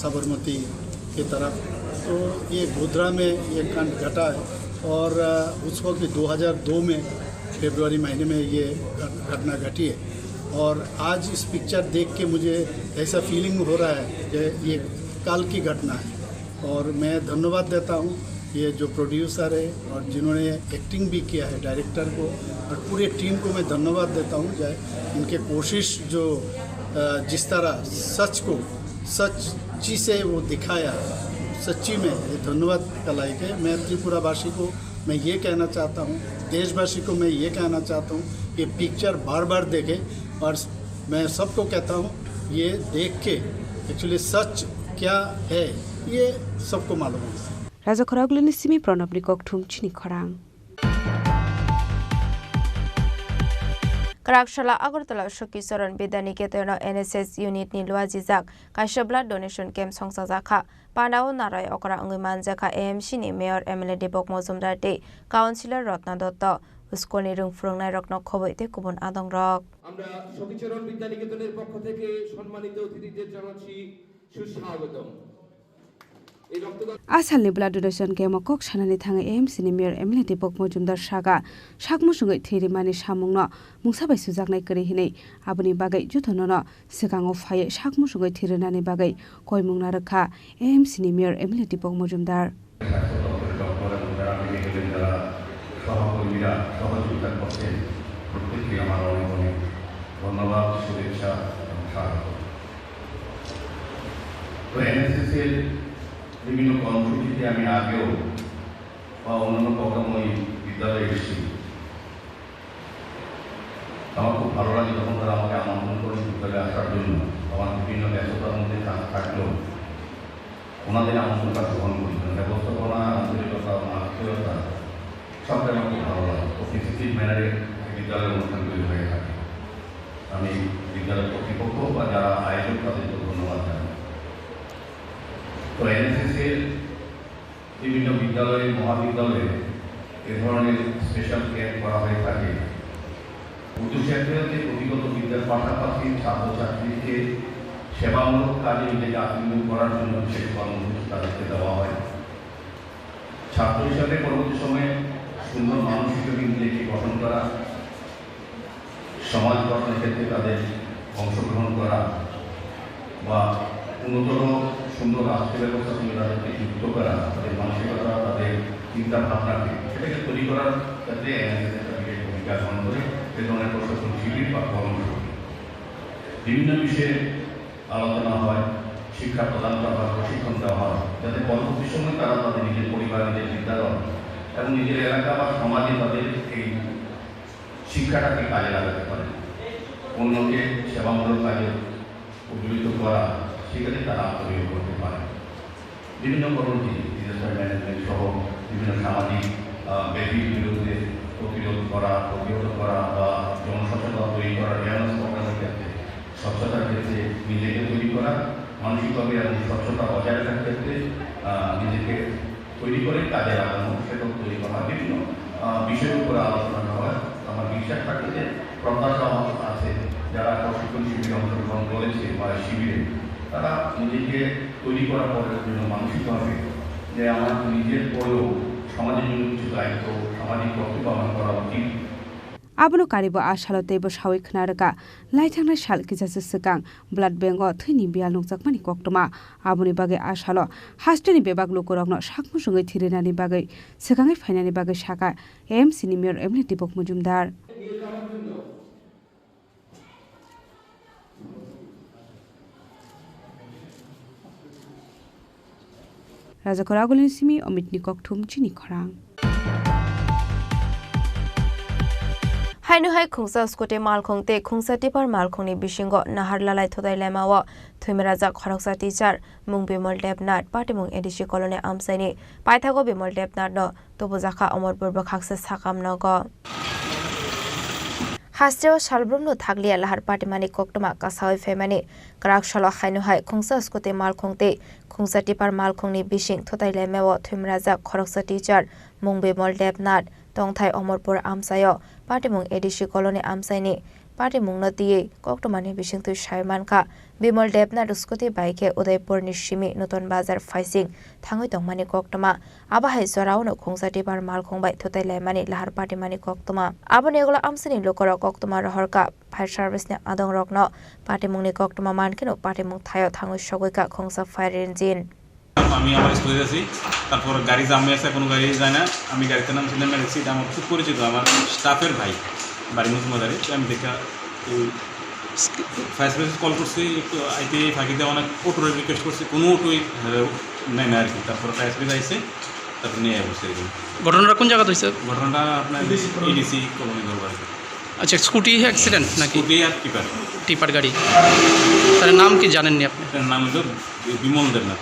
साबरमती की तरफ, तो ये गोधरा में ये कांड घटा है। और उस वक्त 2002 में फरवरी महीने में ये घटना घटी है। और आज इस पिक्चर देख के मुझे ऐसा फीलिंग हो रहा है कि ये कल की घटना है। और मैं धन्यवाद देता हूँ ये जो प्रोड्यूसर है और जिन्होंने एक्टिंग भी किया है, डायरेक्टर को और पूरे टीम को मैं धन्यवाद देता हूँ। जाए इनके कोशिश जो जिस तरह सच को सच्ची से वो दिखाया, सच्ची में ये धन्यवाद का लायक है। मैं त्रिपुरावासी को मैं ये कहना चाहता हूँ, देशवासी को मैं ये कहना चाहता हूँ कि पिक्चर बार बार देखें। और मैं सबको कहता हूँ ये देख के एक्चुअली सच क्या है ये सबको मालूम है। राजा खरागुलिनी सिमी प्रणबनि ककथुम चिनी खरां। Karakshalla Agartala Shokisaran Bidaniketano NSS Unit ni Luazizak, Kashabla Donation Camp Songsazaka, Panao Narai Okra Angimanzaka AMC ni Mayor Emily Debok Mozumdate, Councillor Rotna Dotto, Uskoni Rung Frungnai Rokno Koboite Kubun Adong Rock. আমরা শোকিচরণ বিদ্যানিকেতনের পক্ষ থেকে সম্মানিত অতিথিদের জানাচ্ছি সুস্বাগতম। आसालनि blood donation केम कक सानानि थाङै AMC नि मेयर एमएलए दीपक मजुमदार सागा साकमुसुङै थैरिमानि सामुंनो मुंसाबाय सुजागनाय करिहिनै आबुनि बागै जुथननो सिगाङाव फायै साकमुसुङै थैरिनानि बागै कयमुंना रोखा एएमसी नि मेयर एमएलए दीपक मजुमदार বিভিন্ন কর্মসূচিতে আমি আগেও বা অন্যান্য প্রোগ্রাম ওই বিদ্যালয়ে এসেছি। আমার খুব ভালো লাগে যখন তারা আমাকে আমন্ত্রণ করে বিদ্যালয়ে আসার জন্য। আমার বিভিন্ন ব্যস্ততার মধ্যে থাকলেও ওনাদের আমন্ত্রণটা গ্রহণ করেছিলেন। ব্যবস্থাপনা, আন্তরিকতা, আত্মীয়তা সবটাই আমার খুব ভালো লাগে। প্রতিশ্রুতির ম্যানারে বিদ্যালয়ের অনুষ্ঠানগুলি হয়ে থাকে। আমি বিদ্যালয়ের কর্তৃপক্ষ বা যারা আয়োজক তাদেরকে ধন্যবাদ জানাই। তো এনএসএসের বিভিন্ন বিদ্যালয়ে মহাবিদ্যালয়ে এ ধরনের স্পেশাল ক্যাম্প করা হয়ে থাকে। উচ্চশিক্ষার্থীদের প্রতিগত বিদ্যার পাশাপাশি ছাত্রছাত্রীকে সেবামূলক কাজে নিজেকে আত্মনিয়োগ করার জন্য বিশেষ কর্মসূচি তাদেরকে দেওয়া হয়। ছাত্র হিসাবে পরবর্তী সময়ে সুন্দর মানুষ হিসেবে নিজেকে গঠন করা, সমাজ গঠনের ক্ষেত্রে তাদের অংশগ্রহণ করা বা উন্নতর সুন্দর রাষ্ট্র ব্যবস্থা সঙ্গে তাদেরকে যুক্ত করা, তাদের মানসিকতা, তাদের চিন্তা ভাবনাকে সেটাকে তৈরি করার ক্ষেত্রে একটা বিশেষ ভূমিকা গ্রহণ করে এ ধরনের প্রশাসন শিবির বা কর্মসূচি বিভিন্ন বিষয়ে আলোচনা হয়, শিক্ষা প্রদান করা হয়, প্রশিক্ষণ দেওয়া হয়, যাতে পরবর্তী সময় তারা তাদের নিজের পরিবার, নিজের বিদ্যালয় এবং নিজের এলাকা বা সমাজে তাদের এই শিক্ষাটাকে কাজে লাগাতে পারে। অন্যকে সেবামূলক কাজে উদ্বুদ্ধ করা, সেখানে তারা আত্মনিয়োগ করতে পারে। বিভিন্ন কর্মসূচি ডিজাস্টার ম্যানেজমেন্ট সহ বিভিন্ন সামাজিক ব্যাধির বিরুদ্ধে প্রতিরোধ করা, প্রতিহত করা বা জনসচেতনতা তৈরি করা, অ্যাওয়ারনেস প্রোগ্রামের ক্ষেত্রে স্বচ্ছতার ক্ষেত্রে নিজেকে তৈরি করা, মানসিকভাবে এবং স্বচ্ছতা বজায় রাখার ক্ষেত্রে নিজেকে তৈরি করে কাজে লাগানো, সেটাও তৈরি করা, বিভিন্ন বিষয়ের উপরে আলোচনা হয়। আমার বিশ্বাস থাকে যে প্রত্যাশা আছে যারা প্রশিক্ষণ শিবিরে অংশগ্রহণ করেছে বা শিবিরে তারা নিজেকে তৈরি করার পরের জন্য মানসিকভাবে যে আমার নিজের পরেও সমাজের জন্য কিছু দায়িত্ব, সামাজিক কর্তব্য পালন করা উচিত। आबनो कारिबो आशालतैबो सावै खनारका लाइथांनाय साल किजासो सिगां ब्लाड बेंक थैनि बियाल नंजाकमानि कक्टमा आबोनि बागै आशाल हास्टेनि बेबाग लोकरकनो साकमुसुङै थिरिनानि बागै सिगाङै फायनानि बागै साका एएमसी नि मेयर एमएलए दीपक मजुमदार রাজাকর আগলিন সিমি অমিত নিককথুম চিনি খরাং Hainu hai khungsa skote malkhongte khungsa tipar malkhongni bisingo nahar lalai thodai lemawa thuimeraja khoroksa teacher mung bimol debnat patimung edishi kolone amsaini paithago bimol debnat no tobujaka omorpur bakhakse sakam nogo Hastreo salbrumno thaglia lahar patimani koktoma kasawai femani krakshalo hainu hai khungsa skote malkhongte khungsa tipar malkhongni bising thodai lemawa thuimeraja khoroksa teacher mung bimol debnat tongthai omorpur amsayo patimung edishi kolone amsaini patimung no diye koktomani bisingtu shaimanka bimol debna ruskoti baike udaipur nishimi noton bazar faising thangoi tongmani koktoma abahai zorauno khungsati bar mal khongbai thotai laimani lahar patimani koktoma abone egula amsani lokora koktoma rohorka fire service ne adong rokno patimungni koktoma mankeno patimung thayo thangoi sogoika khongsa fire engine আমি আমার স্কুলে আছি তারপর গাড়ি জামে আছে কোনো গাড়ি যায় না আমি গাড়িতে নামছিলাম দেখছি এটা আমার খুব পরিচিত আমার স্টাফের ভাই বাড়ি মুজমাদারে আমি দেখা ফায়ার সার্ভিস কল করছি একটু আইতে ফাঁকিতে অনেক অটোর রিকোয়েস্ট করছি কোনো অটোই নেয় না আর কি তারপর ফায়ার সার্ভিস আইসে তারপর নিয়ে বসে এরকম ঘটনাটা কোন জায়গাতে হয়েছে ঘটনাটা আপনার এডিসি কলোনি দরবার আচ্ছা স্কুটি অ্যাক্সিডেন্ট নাকি স্কুটি আর টিপার গাড়ি তার নাম কি জানেননি আপনি তার নাম হলো বিমল দেবনাথ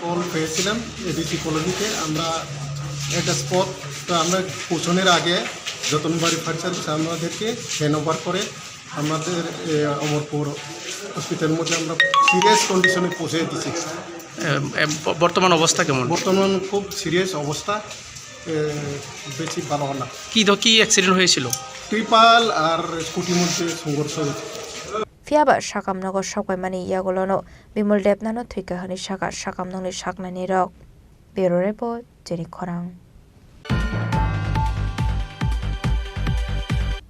কল পেয়েছিলাম এডিসি কলোনিতে আমরা একটা স্পট তো আমরা পৌঁছানোর আগে যতনবাড়ি ফায়ার সার্ভিস আমাদেরকে হ্যান্ড ওভার করে আমাদের অমরপুর হসপিটালের মধ্যে আমরা সিরিয়াস কন্ডিশনে পৌঁছে দিচ্ছি বর্তমান অবস্থা কেমন বর্তমান খুব সিরিয়াস অবস্থা বেশি ভালো না কি অ্যাক্সিডেন্ট হয়েছিল ট্রিপাল আর স্কুটির মধ্যে সংঘর্ষ হয়েছে Fiaba Shakamnago Shokwaimani Yagolono, Bimol Debnano Twikahani Shaka Shakamnoni Shaknani Rock. Bureau Report, Chini Khorang.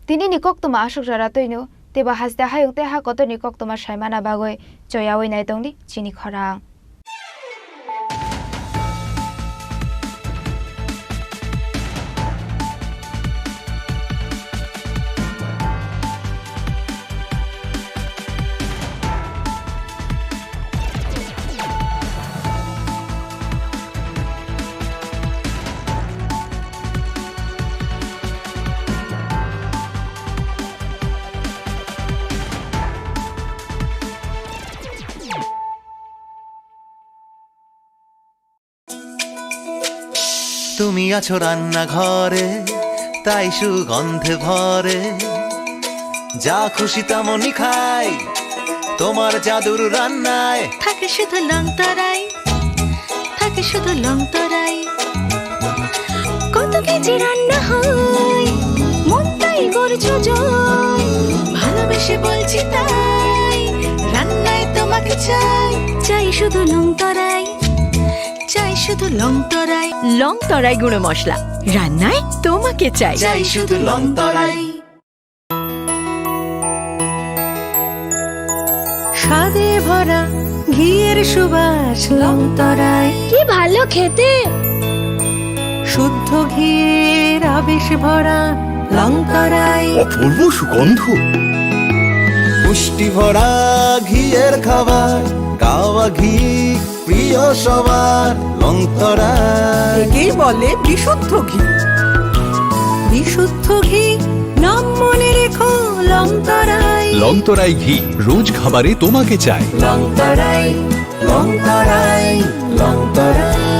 Tini Nikoktuma Ashok Jaratoino, Teba has the Hayung Teha Koto Nikoktuma Shaimana Bagoi, Joyawi Naitongdi, Chini Khorang. তুমি আছো রান্না ঘরে তাই সুগন্ধে ভরে যা খুশি তেমনই খাই তোমার জাদুর রান্নায় থাকে শুধু লং তরাই থাকে শুধু লং তরাই কত কেজি রান্না হয় মন তাই করছো জয় ভালোবেসে বলছি তাই রান্নায় তোমাকে চাই চাই শুধু লং তরাই চাই শুধু লং তরাই গুঁড়ো মশলা রান্নায় তোমাকে চাই চাই শুধু লং তরাই স্বাদে ভরা ঘিয়ের সুবাস লং তরাই কি ভালো খেতে শুদ্ধ ঘিয়ের আবেশ ভরা লং তরাই অপূর্ব সুগন্ধ পুষ্টি ভরা ঘিয়ের খাবার গাওয়া ঘি প্রিয় সবার লং তরাই একেই বলে বিশুদ্ধ ঘি বিশুদ্ধ ঘি নাম মনে রেখো লং তরাই লং তরাই ঘি রোজ খাবারে তোমাকে চাই লং তরাই লং তরাই লং তরাই